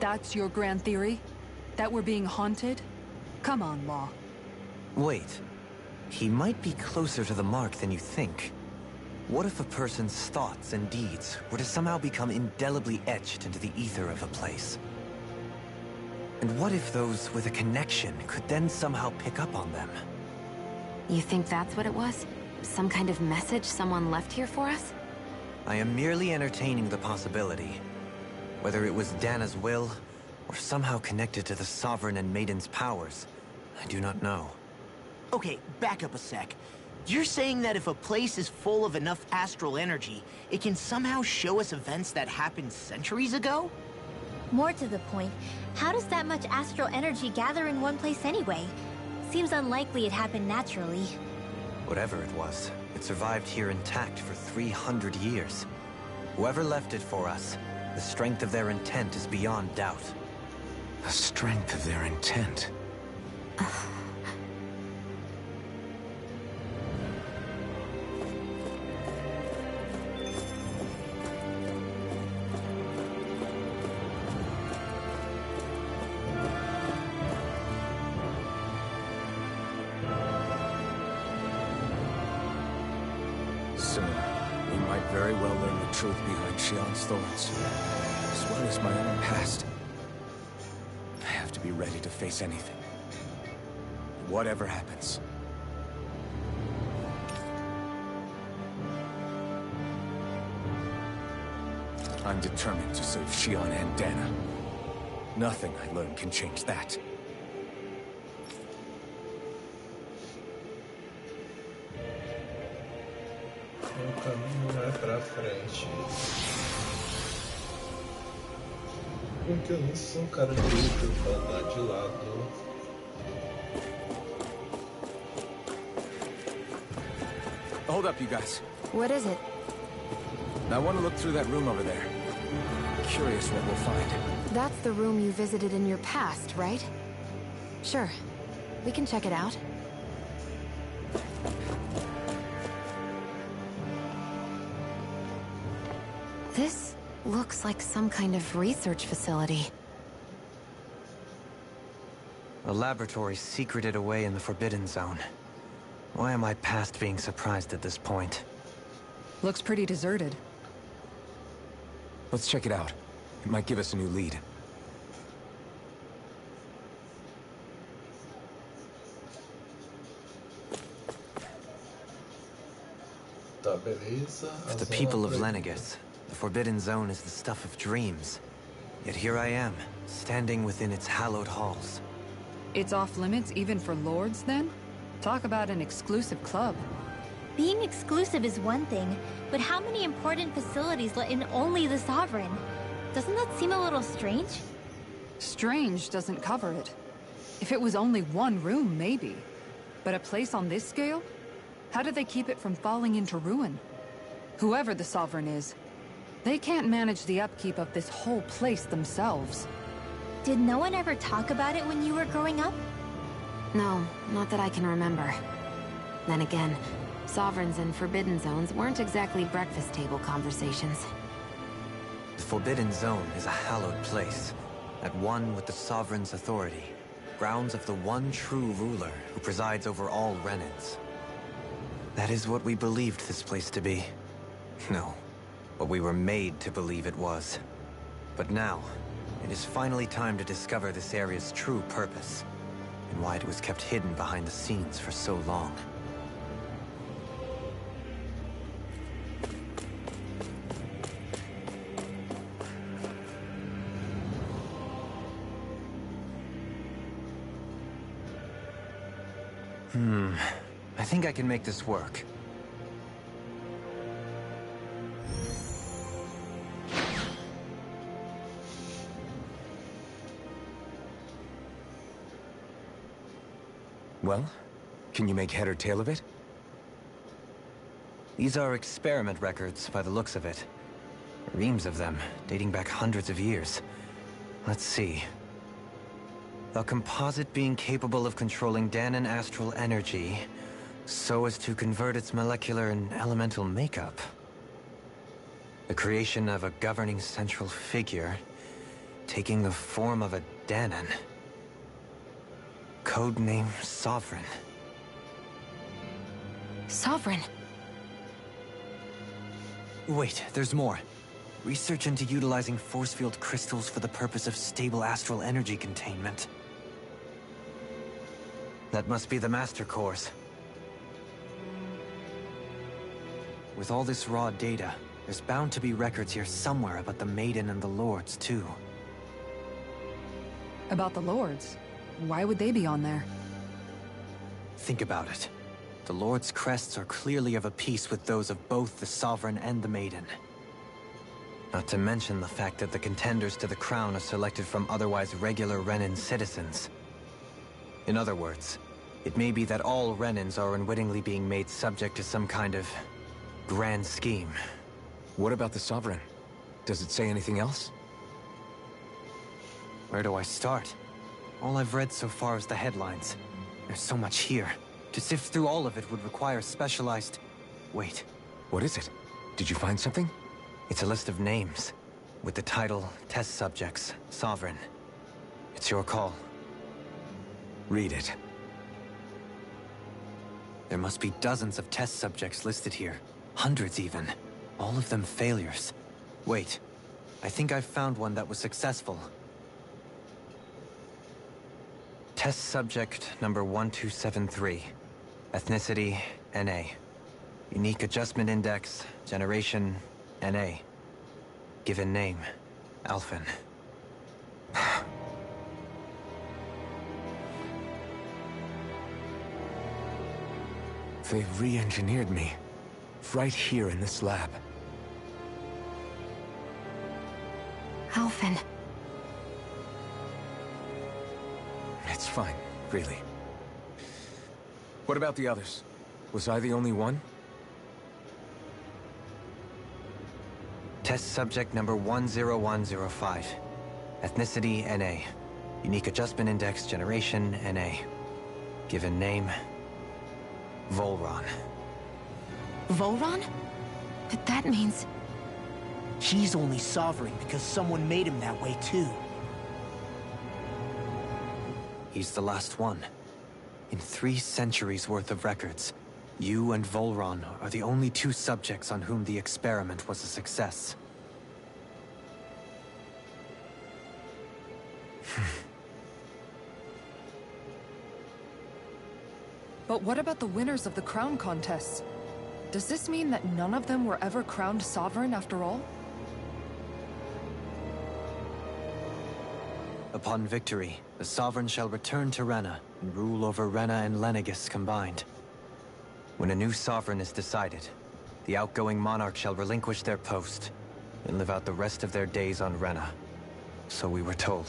S7: That's your grand theory? That we're being haunted? Come on, Law.
S9: Wait. He might be closer to the mark than you think. What if a person's thoughts and deeds were to somehow become indelibly etched into the ether of a place? And what if those with a connection could then somehow pick up on them?
S8: You think that's what it was? Some kind of message someone left here for us?
S9: I am merely entertaining the possibility. Whether it was Dana's will, or somehow connected to the Sovereign and Maiden's powers, I do not know.
S2: Okay, back up a sec. You're saying that if a place is full of enough astral energy, it can somehow show us events that happened centuries ago?
S3: More to the point, how does that much astral energy gather in one place anyway? Seems unlikely it happened naturally.
S9: Whatever it was, it survived here intact for 300 years. Whoever left it for us, the strength of their intent is beyond doubt.
S4: The strength of their intent. Soon, we might very well learn the truth behind Shion's thorns, as well as my own past. I have to be ready to face anything. Whatever happens. I'm determined to save Shion and Dana. Nothing I learn can change that.
S1: O caminho é pra frente. Porque eu não sou um cara direito pra andar de lado.
S4: Hold up, you guys.
S8: What is it?
S4: I want to look through that room over there. Curious what we'll find.
S8: That's the room you visited in your past, right? Sure. We can check it out. This looks like some kind of research facility.
S9: A laboratory secreted away in the Forbidden Zone. Why am I past being surprised at this point?
S7: Looks pretty deserted.
S4: Let's check it out. It might give us a new lead.
S1: Tá, beleza.
S9: For the people of Lenegus, the Forbidden Zone is the stuff of dreams. Yet here I am, standing within its hallowed halls.
S7: It's off limits even for lords, then? Talk about an exclusive club.
S3: Being exclusive is one thing, but how many important facilities let in only the Sovereign? Doesn't that seem a little strange?
S7: Strange doesn't cover it. If it was only one room, maybe. But a place on this scale? How did they keep it from falling into ruin? Whoever the Sovereign is, they can't manage the upkeep of this whole place themselves.
S3: Did no one ever talk about it when you were growing up?
S8: No, not that I can remember. Then again, Sovereigns and Forbidden Zones weren't exactly breakfast table conversations.
S9: The Forbidden Zone is a hallowed place, at one with the Sovereign's authority, grounds of the one true ruler who presides over all Renans. That is what we believed this place to be. No, what we were made to believe it was. But now, it is finally time to discover this area's true purpose, and why it was kept hidden behind the scenes for so long. I think I can make this work.
S4: Well, can you make head or tail of it?
S9: These are experiment records by the looks of it. Reams of them, dating back hundreds of years. Let's see. A composite being capable of controlling Danan astral energy, so as to convert its molecular and elemental makeup. The creation of a governing central figure, taking the form of a Danan. Codename Sovereign.
S8: Sovereign?
S9: Wait, there's more. Research into utilizing force field crystals for the purpose of stable astral energy containment. That must be the Master Course. With all this raw data, there's bound to be records here somewhere about the Maiden and the Lords, too.
S7: About the Lords? Why would they be on there?
S9: Think about it. The Lord's crests are clearly of a piece with those of both the Sovereign and the Maiden. Not to mention the fact that the contenders to the crown are selected from otherwise regular Renan citizens. In other words, it may be that all Renans are unwittingly being made subject to some kind of grand scheme.
S4: What about the Sovereign? Does it say anything else?
S9: Where do I start? All I've read so far is the headlines. There's so much here. To sift through all of it would require specialized... Wait.
S4: What is it? Did you find something?
S9: It's a list of names, with the title, Test Subjects, Sovereign. It's your call.
S4: Read it.
S9: There must be dozens of test subjects listed here. Hundreds even. All of them failures. Wait. I think I've found one that was successful. Test subject number 1273. Ethnicity, NA. Unique adjustment index, generation, NA. Given name, Alphen.
S4: They've re-engineered me. Right here in this lab.
S8: Alphen.
S4: It's fine, really. What about the others? Was I the only one?
S9: Test subject number 10105. Ethnicity, NA. Unique adjustment index, generation, NA. Given name, Volron.
S2: Volron?
S8: But that means...
S2: He's only sovereign because someone made him that way too.
S9: He's the last one. In 3 centuries worth of records, you and Volron are the only 2 subjects on whom the experiment was a success.
S7: But what about the winners of the crown contests? Does this mean that none of them were ever crowned sovereign after all?
S9: Upon victory, the Sovereign shall return to Rena and rule over Rena and Lenegis combined. When a new Sovereign is decided, the outgoing monarch shall relinquish their post and live out the rest of their days on Rena. So we were told.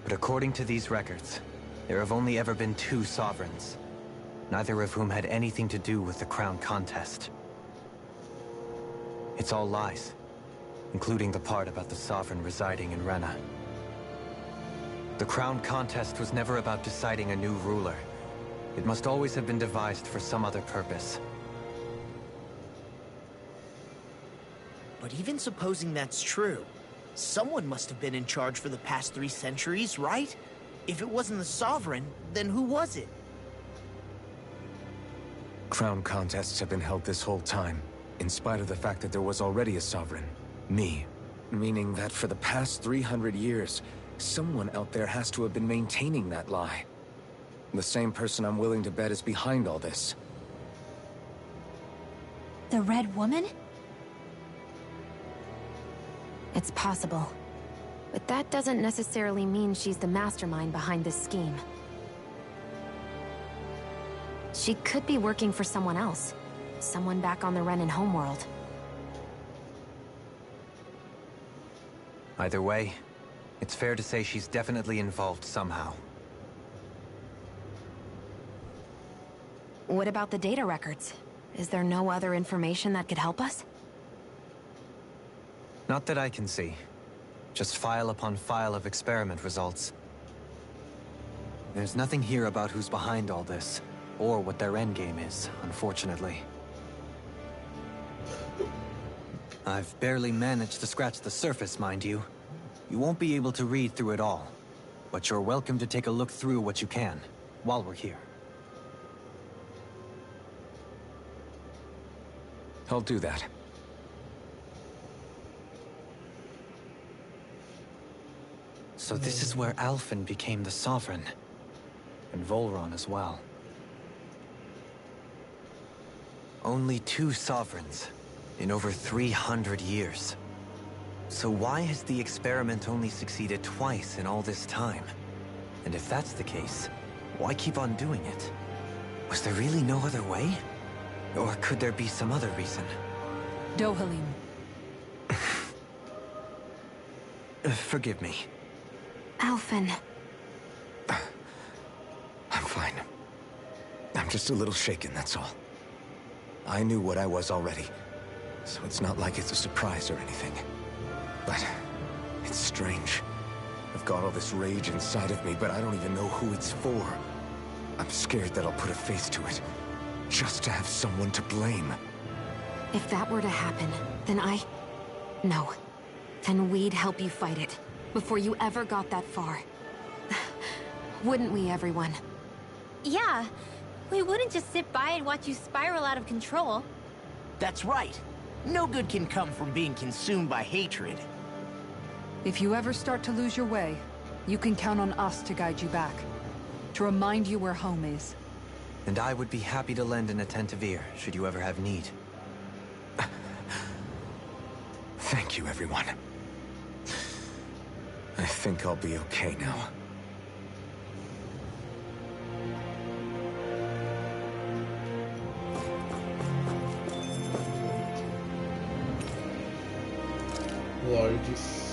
S9: But according to these records, there have only ever been 2 Sovereigns, neither of whom had anything to do with the crown contest. It's all lies, including the part about the Sovereign residing in Rena. The crown contest was never about deciding a new ruler. It must always have been devised for some other purpose.
S2: But even supposing that's true, someone must have been in charge for the past 3 centuries, right? If it wasn't the Sovereign, then who was it?
S4: Crown contests have been held this whole time, in spite of the fact that there was already a Sovereign. Me. Meaning that for the past 300 years, someone out there has to have been maintaining that lie. The same person I'm willing to bet is behind all this.
S3: The Red Woman?
S8: It's possible. But that doesn't necessarily mean she's the mastermind behind this scheme. She could be working for someone else. Someone back on the Renan homeworld.
S9: Either way, it's fair to say she's definitely involved somehow.
S8: What about the data records? Is there no other information that could help us?
S9: Not that I can see. Just file upon file of experiment results. There's nothing here about who's behind all this, or what their endgame is, unfortunately. I've barely managed to scratch the surface, mind you. You won't be able to read through it all, but you're welcome to take a look through what you can, while we're here.
S4: I'll do that.
S9: So this is where Alphen became the Sovereign. And Volron as well. Only 2 sovereigns in over 300 years. So why has the experiment only succeeded twice in all this time? And if that's the case, why keep on doing it? Was there really no other way? Or could there be some other reason?
S7: Dohalim.
S9: Forgive me.
S8: Alphen.
S4: I'm fine. I'm just a little shaken, that's all. I knew what I was already, so it's not like it's a surprise or anything. But it's strange. I've got all this rage inside of me, but I don't even know who it's for. I'm scared that I'll put a face to it, just to have someone to blame.
S8: If that were to happen, then No. Then we'd help you fight it, before you ever got that far. Wouldn't we, everyone?
S3: Yeah. We wouldn't just sit by and watch you spiral out of control.
S2: That's right. No good can come from being consumed by hatred.
S7: If you ever start to lose your way, you can count on us to guide you back. To remind you where home is.
S9: And I would be happy to lend an attentive ear, should you ever have need.
S4: Thank you, everyone. I think I'll be okay now.
S1: Lords.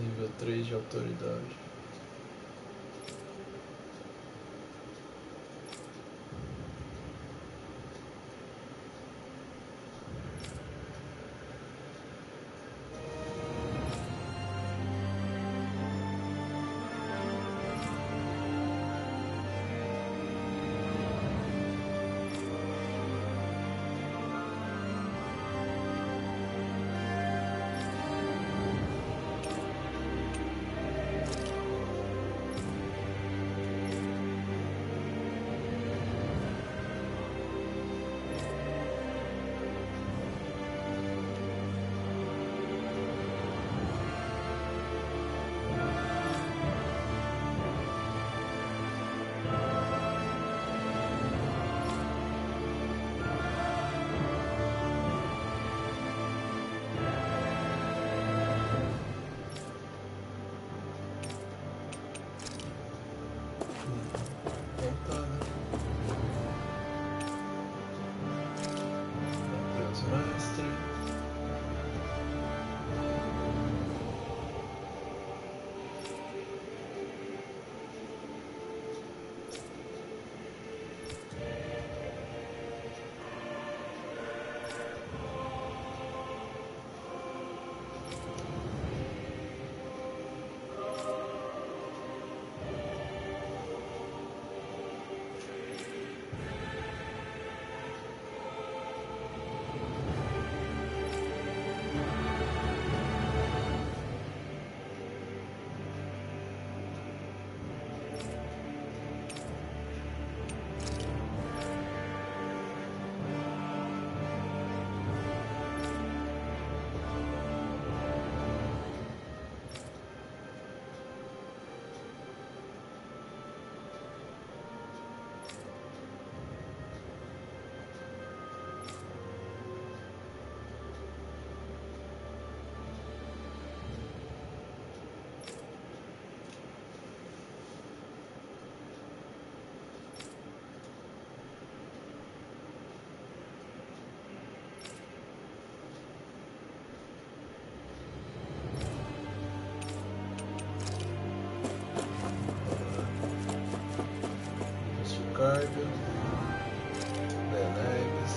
S1: Nível 3 de autoridade. Carga, Lenegs.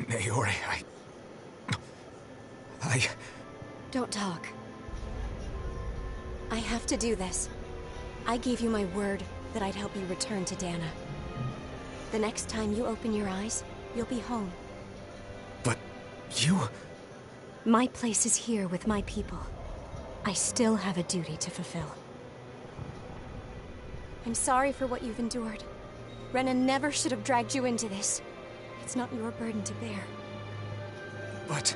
S4: Naori,
S11: Don't talk. I have to do this. I gave you my word that I'd help you return to Dana. The next time you open your eyes, you'll be home.
S4: But you...
S11: My place is here with my people. I still have a duty to fulfill. I'm sorry for what you've endured. Rena never should have dragged you into this. It's not your burden to bear.
S4: But...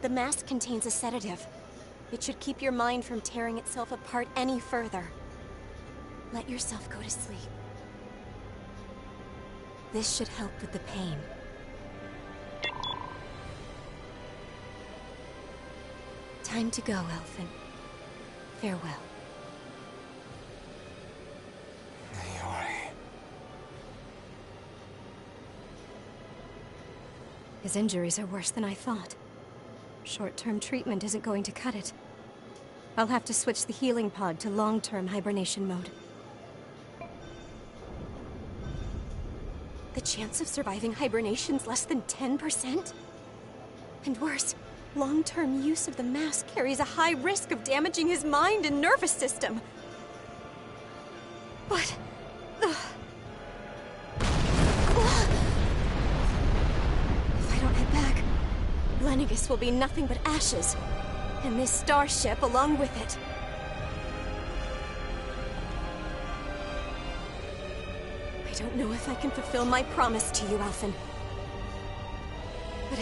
S11: The mask contains a sedative. It should keep your mind from tearing itself apart any further. Let yourself go to sleep. This should help with the pain. Time to go, Elfin. Farewell.
S4: Naori...
S11: His injuries are worse than I thought. Short-term treatment isn't going to cut it. I'll have to switch the healing pod to long-term hibernation mode. The chance of surviving hibernation's less than 10%? And worse, long-term use of the mask carries a high risk of damaging his mind and nervous system. But... If I don't head back, Lenegis will be nothing but ashes, and this starship along with it. I don't know if I can fulfill my promise to you, Alphen. But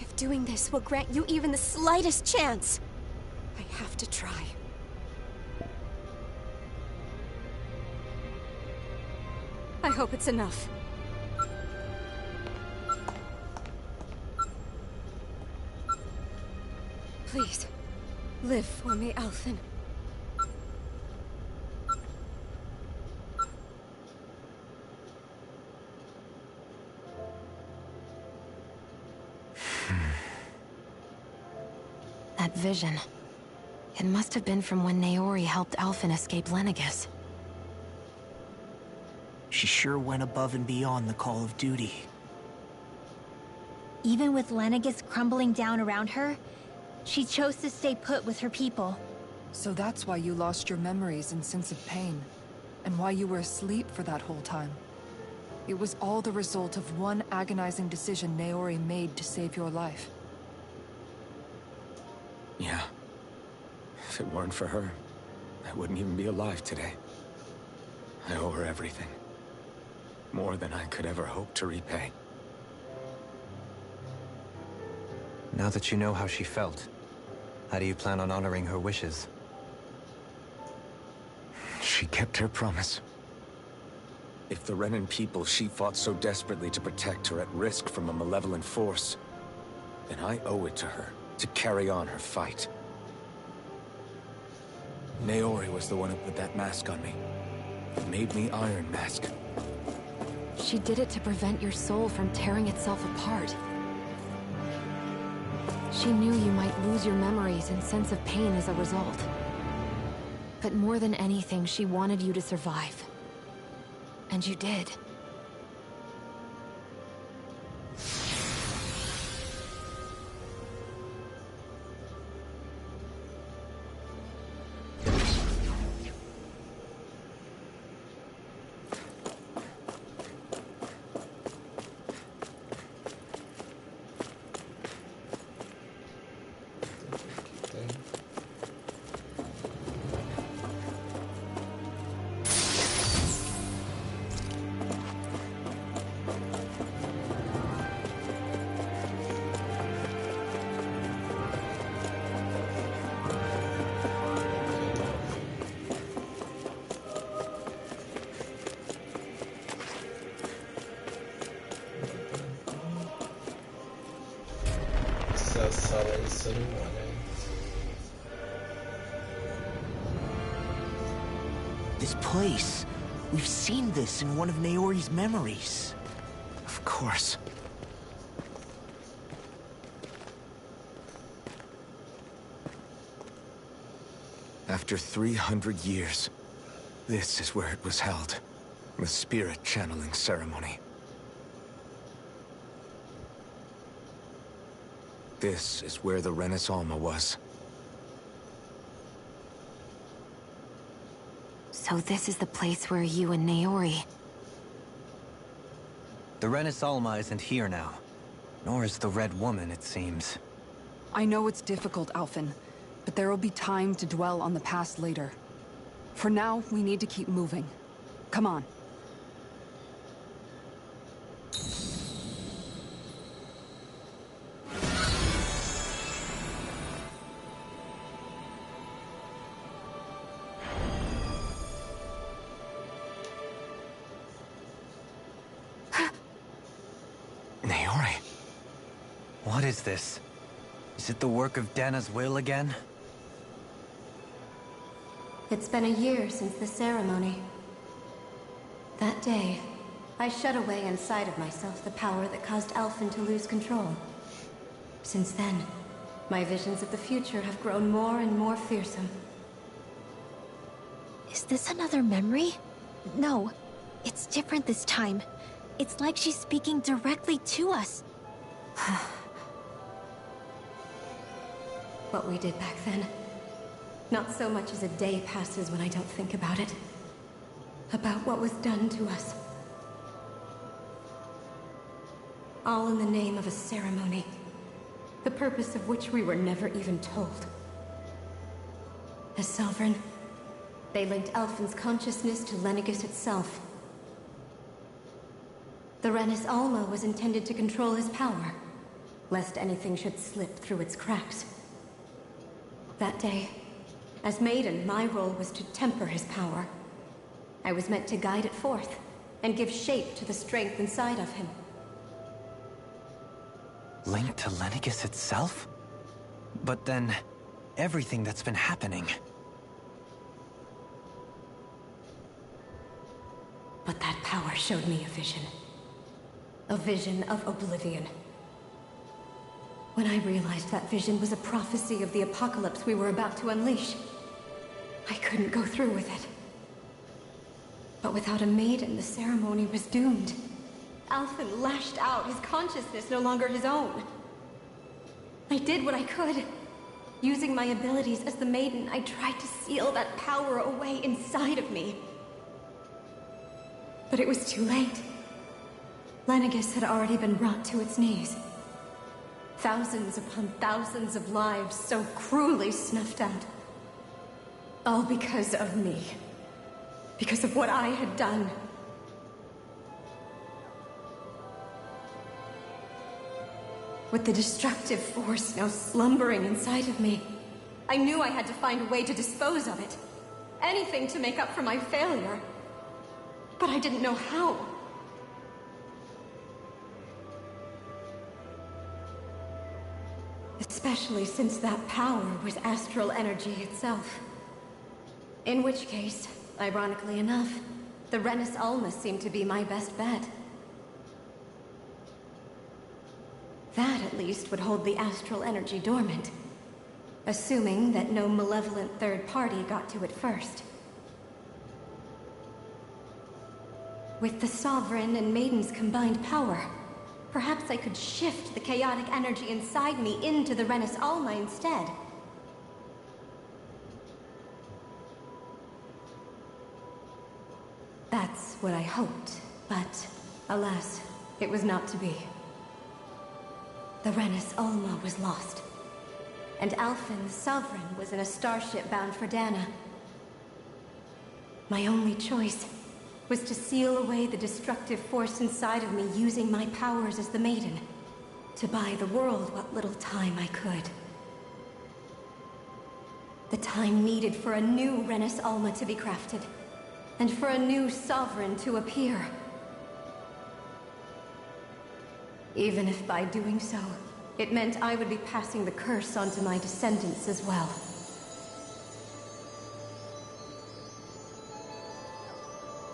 S11: if doing this will grant you even the slightest chance, I have to try. I hope it's enough. Please, live for me, Alphen.
S8: That vision. It must have been from when Naori helped Alphen escape Lenegis.
S2: She sure went above and beyond the call of duty.
S3: Even with Lenegis crumbling down around her, she chose to stay put with her people.
S7: So that's why you lost your memories and sense of pain, and why you were asleep for that whole time. It was all the result of one agonizing decision Naori made to save your life.
S4: Yeah. If it weren't for her, I wouldn't even be alive today. I owe her everything. More than I could ever hope to repay.
S9: Now that you know how she felt, how do you plan on honoring her wishes?
S4: She kept her promise. If the Renan people she fought so desperately to protect are at risk from a malevolent force, then I owe it to her to carry on her fight. Naori was the one who put that mask on me. It made me Iron Mask.
S8: She did it to prevent your soul from tearing itself apart. She knew you might lose your memories and sense of pain as a result. But more than anything, she wanted you to survive. And you did.
S1: Sala de cerimônia.
S2: This place. We've seen this in one of Naori's memories.
S4: Of course. After 300 years, this is where it was held. The spirit channeling ceremony. This is where the Renaissance was.
S8: So this is the place where you and Naori...
S9: The Renaissance isn't here now. Nor is the Red Woman, it seems.
S7: I know it's difficult, Alphen, but there will be time to dwell on the past later. For now, we need to keep moving. Come on.
S4: Naori.
S9: What is this? Is it the work of Dana's will again?
S11: It's been a year since the ceremony. That day, I shut away inside of myself the power that caused Alphen to lose control. Since then, my visions of the future have grown more and more fearsome.
S3: Is this another memory? No, it's different this time. It's like she's speaking directly to us.
S11: What we did back then. Not so much as a day passes when I don't think about it. About what was done to us. All in the name of a ceremony. The purpose of which we were never even told. As Sovereign, they linked Alphen's consciousness to Lenegis itself. The Renis Alma was intended to control his power, lest anything should slip through its cracks. That day, as Maiden, my role was to temper his power. I was meant to guide it forth, and give shape to the strength inside of him.
S9: Linked to Lenegis itself? But then, everything that's been happening...
S11: But that power showed me a vision. A vision of oblivion. When I realized that vision was a prophecy of the apocalypse we were about to unleash, I couldn't go through with it. But without a maiden, the ceremony was doomed. Alphen lashed out, his consciousness no longer his own. I did what I could. Using my abilities as the maiden, I tried to seal that power away inside of me. But it was too late. Lenegis had already been brought to its knees. Thousands upon thousands of lives so cruelly snuffed out. All because of me. Because of what I had done. With the destructive force now slumbering inside of me, I knew I had to find a way to dispose of it. Anything to make up for my failure. But I didn't know how. Especially since that power was astral energy itself. In which case, ironically enough, the Renis Alma seemed to be my best bet. That, at least, would hold the astral energy dormant. Assuming that no malevolent third party got to it first. With the Sovereign and Maiden's combined power, perhaps I could shift the chaotic energy inside me into the Renis Alma instead. That's what I hoped, but alas, it was not to be. The Renis Alma was lost, and Alphen, the Sovereign, was in a starship bound for Dana. My only choice was to seal away the destructive force inside of me using my powers as the Maiden, to buy the world what little time I could. The time needed for a new Renis Alma to be crafted, and for a new Sovereign to appear. Even if by doing so, it meant I would be passing the curse on to my descendants as well.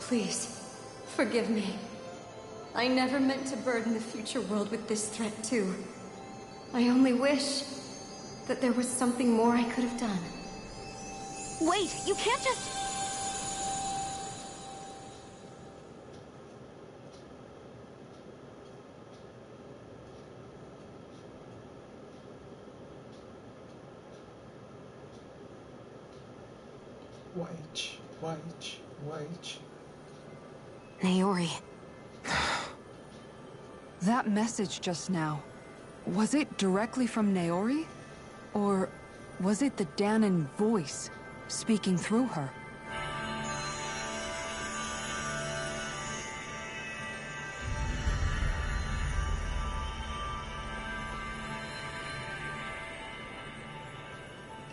S11: Please, forgive me. I never meant to burden the future world with this threat too. I only wish that there was something more I could have done.
S3: Wait, you can't just...
S1: White, white, white.
S8: Naori.
S7: That message just now, was it directly from Naori? Or was it the Danon voice speaking through her?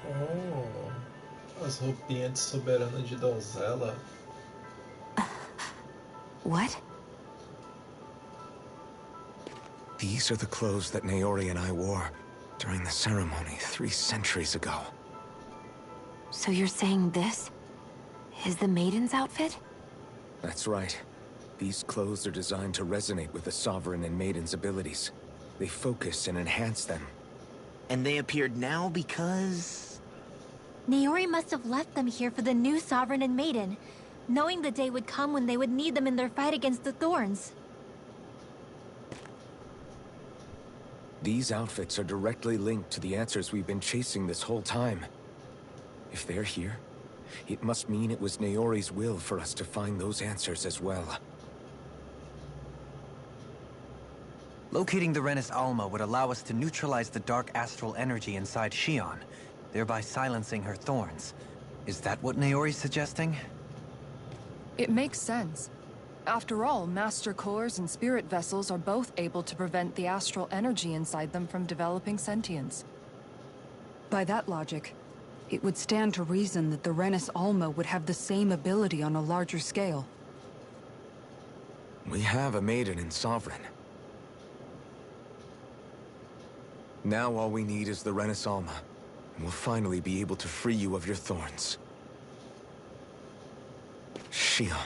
S1: Oh, as roupinhas de soberana de donzela.
S8: What?
S4: These are the clothes that Naori and I wore during the ceremony 3 centuries ago.
S8: So you're saying this is the Maiden's outfit?
S4: That's right. These clothes are designed to resonate with the Sovereign and Maiden's abilities. They focus and enhance them.
S2: And they appeared now because...
S3: Naori must have left them here for the new Sovereign and Maiden, knowing the day would come when they would need them in their fight against the Thorns.
S4: These outfits are directly linked to the answers we've been chasing this whole time. If they're here, it must mean it was Naori's will for us to find those answers as well.
S9: Locating the Renis Alma would allow us to neutralize the dark astral energy inside Shion, thereby silencing her thorns. Is that what Naori's suggesting?
S7: It makes sense. After all, Master Cores and Spirit Vessels are both able to prevent the astral energy inside them from developing sentience. By that logic, it would stand to reason that the Renis Alma would have the same ability on a larger scale.
S4: We have a Maiden and Sovereign. Now all we need is the Renis Alma, and we'll finally be able to free you of your thorns. Shion.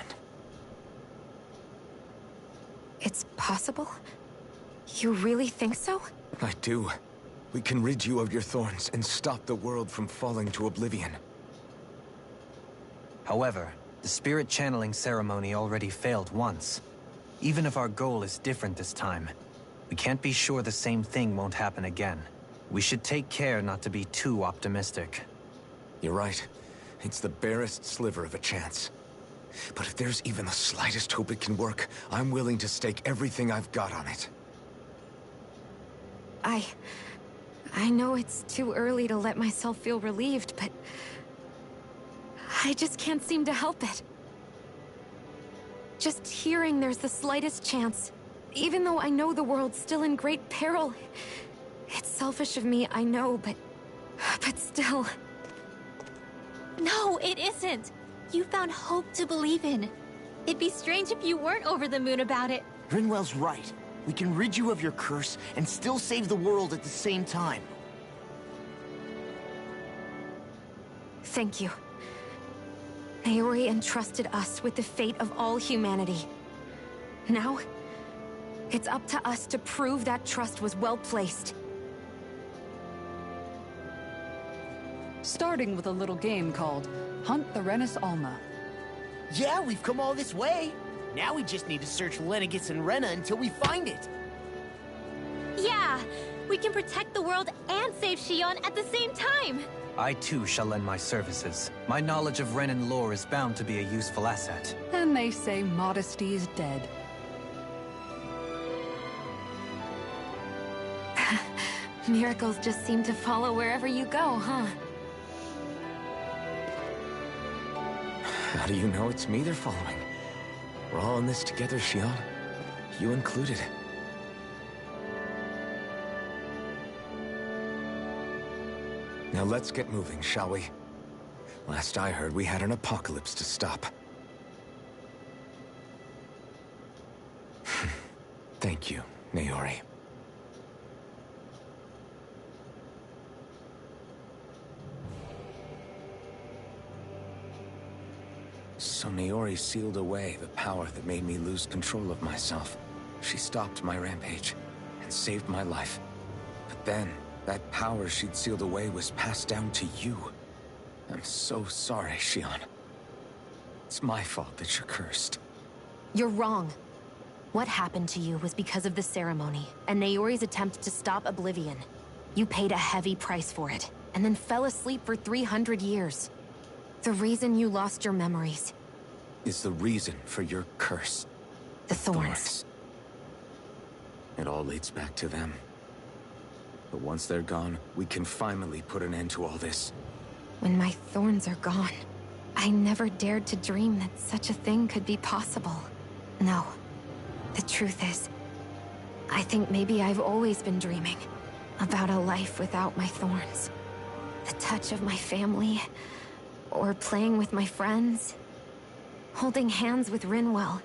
S8: It's possible? You really think so?
S4: I do. We can rid you of your thorns and stop the world from falling to oblivion.
S9: However, the spirit channeling ceremony already failed once. Even if our goal is different this time, we can't be sure the same thing won't happen again. We should take care not to be too optimistic.
S4: You're right. It's the barest sliver of a chance. But if there's even the slightest hope it can work, I'm willing to stake everything I've got on it.
S8: I know it's too early to let myself feel relieved, but... I just can't seem to help it. Just hearing there's the slightest chance, even though I know the world's still in great peril. It's selfish of me, I know, but still...
S3: No, it isn't! You found hope to believe in. It'd be strange if you weren't over the moon about it.
S2: Rinwell's right. We can rid you of your curse and still save the world at the same time.
S8: Thank you. Naori entrusted us with the fate of all humanity. Now, it's up to us to prove that trust was well placed.
S7: Starting with a little game called Hunt the Renis Alma.
S2: Yeah, we've come all this way. Now we just need to search Lenegis and Rena until we find it.
S3: Yeah! We can protect the world and save Shion at the same time!
S9: I too shall lend my services. My knowledge of Renan lore is bound to be a useful asset.
S7: And they say modesty is dead.
S8: Miracles just seem to follow wherever you go, huh?
S4: How do you know it's me they're following? We're all in this together, Shion. You included. Now let's get moving, shall we? Last I heard, we had an apocalypse to stop. Thank you, Naori. So Naori sealed away the power that made me lose control of myself. She stopped my rampage and saved my life. But then, that power she'd sealed away was passed down to you. I'm so sorry, Shion. It's my fault that you're cursed.
S8: You're wrong. What happened to you was because of the ceremony, and Naori's attempt to stop Oblivion. You paid a heavy price for it, and then fell asleep for 300 years. The reason you lost your memories
S4: is the reason for your curse.
S8: the thorns.
S4: It all leads back to them. But once they're gone, we can finally put an end to all this.
S8: When my thorns are gone, I never dared to dream that such a thing could be possible. No. The truth is, I think maybe I've always been dreaming about a life without my thorns. The touch of my family, or playing with my friends, holding hands with Rinwell,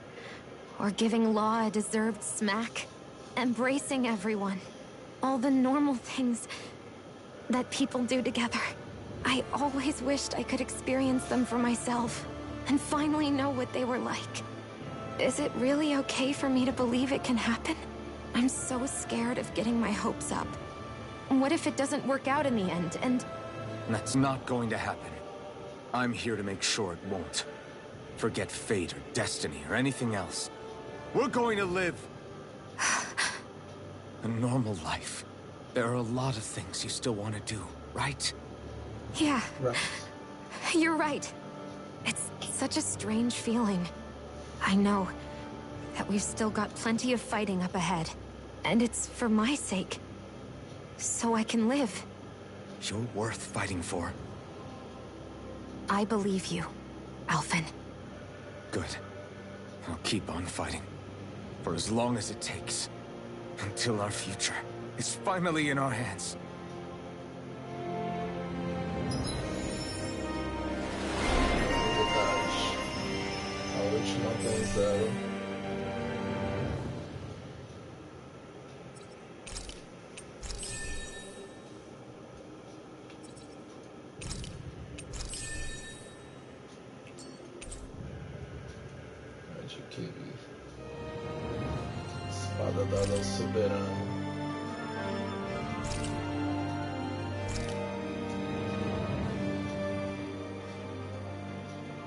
S8: or giving Law a deserved smack, embracing everyone. All the normal things that people do together. I always wished I could experience them for myself, and finally know what they were like. Is it really okay for me to believe it can happen? I'm so scared of getting my hopes up. What if it doesn't work out in the end, and...
S4: That's not going to happen. I'm here to make sure it won't. Forget fate or destiny or anything else. We're going to live a normal life. There are a lot of things you still want to do, right?
S8: Yeah.
S1: Right.
S8: You're right. It's such a strange feeling. I know that we've still got plenty of fighting up ahead. And it's for my sake. So I can live.
S4: You're worth fighting for.
S8: I believe you, Alphen.
S4: Good. I'll keep on fighting. For as long as it takes. Until our future is finally in our hands.
S1: Verdade. A última donzela. Adquirir. Espada dada ao soberano.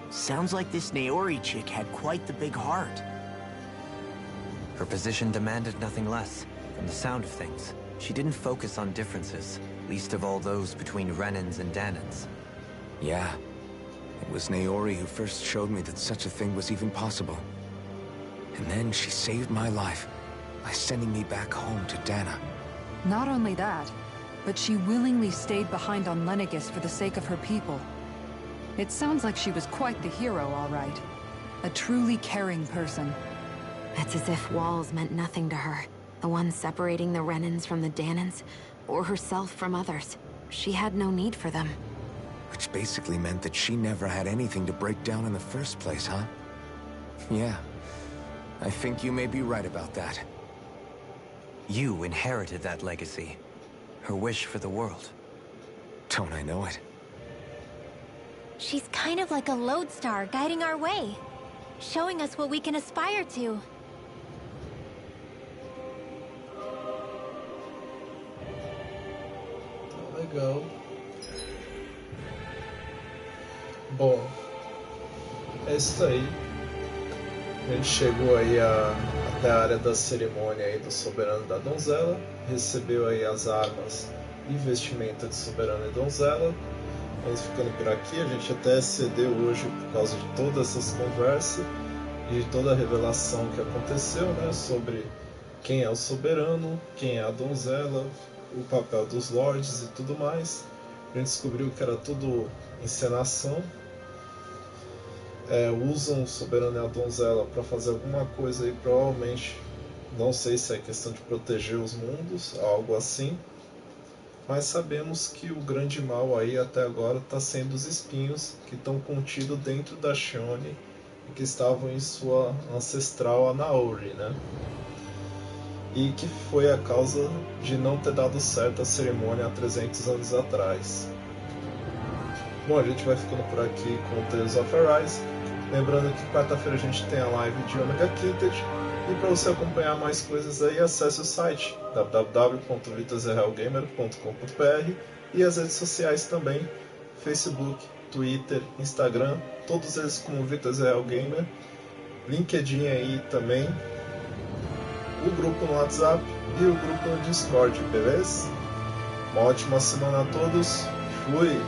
S2: Sounds like this Naori chick had quite the big heart.
S9: Her position demanded nothing less. From the sound of things, she didn't focus on differences, least of all those between Renans and Danans.
S4: Yeah. It was Naori who first showed me that such a thing was even possible. And then she saved my life by sending me back home to Dana.
S7: Not only that, but she willingly stayed behind on Lenegis for the sake of her people. It sounds like she was quite the hero, all right. A truly caring person.
S8: It's as if walls meant nothing to her. The ones separating the Renans from the Danans, or herself from others. She had no need for them.
S4: Which basically meant that she never had anything to break down in the first place, huh? Yeah. I think you may be right about that.
S9: You inherited that legacy. Her wish for the world.
S4: Don't I know it?
S3: She's kind of like a lodestar guiding our way, showing us what we can aspire to.
S1: Legal. Bom, é isso aí. A gente chegou aí até a área da cerimônia aí do Soberano e da Donzela, recebeu aí as armas e vestimenta de Soberano e Donzela. Vamos ficando por aqui, a gente até cedeu hoje por causa de todas essas conversas e de toda a revelação que aconteceu, né, sobre quem é o Soberano, quem é a Donzela, o papel dos Lords e tudo mais. A gente descobriu que era tudo encenação. Usam o Soberano e a Donzela para fazer alguma coisa aí, provavelmente, não sei se é questão de proteger os mundos, algo assim, mas sabemos que o grande mal aí até agora está sendo os espinhos que estão contidos dentro da Shione e que estavam em sua ancestral a Naori, né? E que foi a causa de não ter dado certo a cerimônia há 300 anos atrás. Bom, a gente vai ficando por aqui com o Tales of Arise. Lembrando que quarta-feira a gente tem a live de Omega Quintet. E para você acompanhar mais coisas aí, acesse o site www.vitasrealgamer.com.br e as redes sociais também, Facebook, Twitter, Instagram, todos eles como Vitas Real Gamer, LinkedIn aí também, o grupo no WhatsApp e o grupo no Discord, beleza? Uma ótima semana a todos, fui!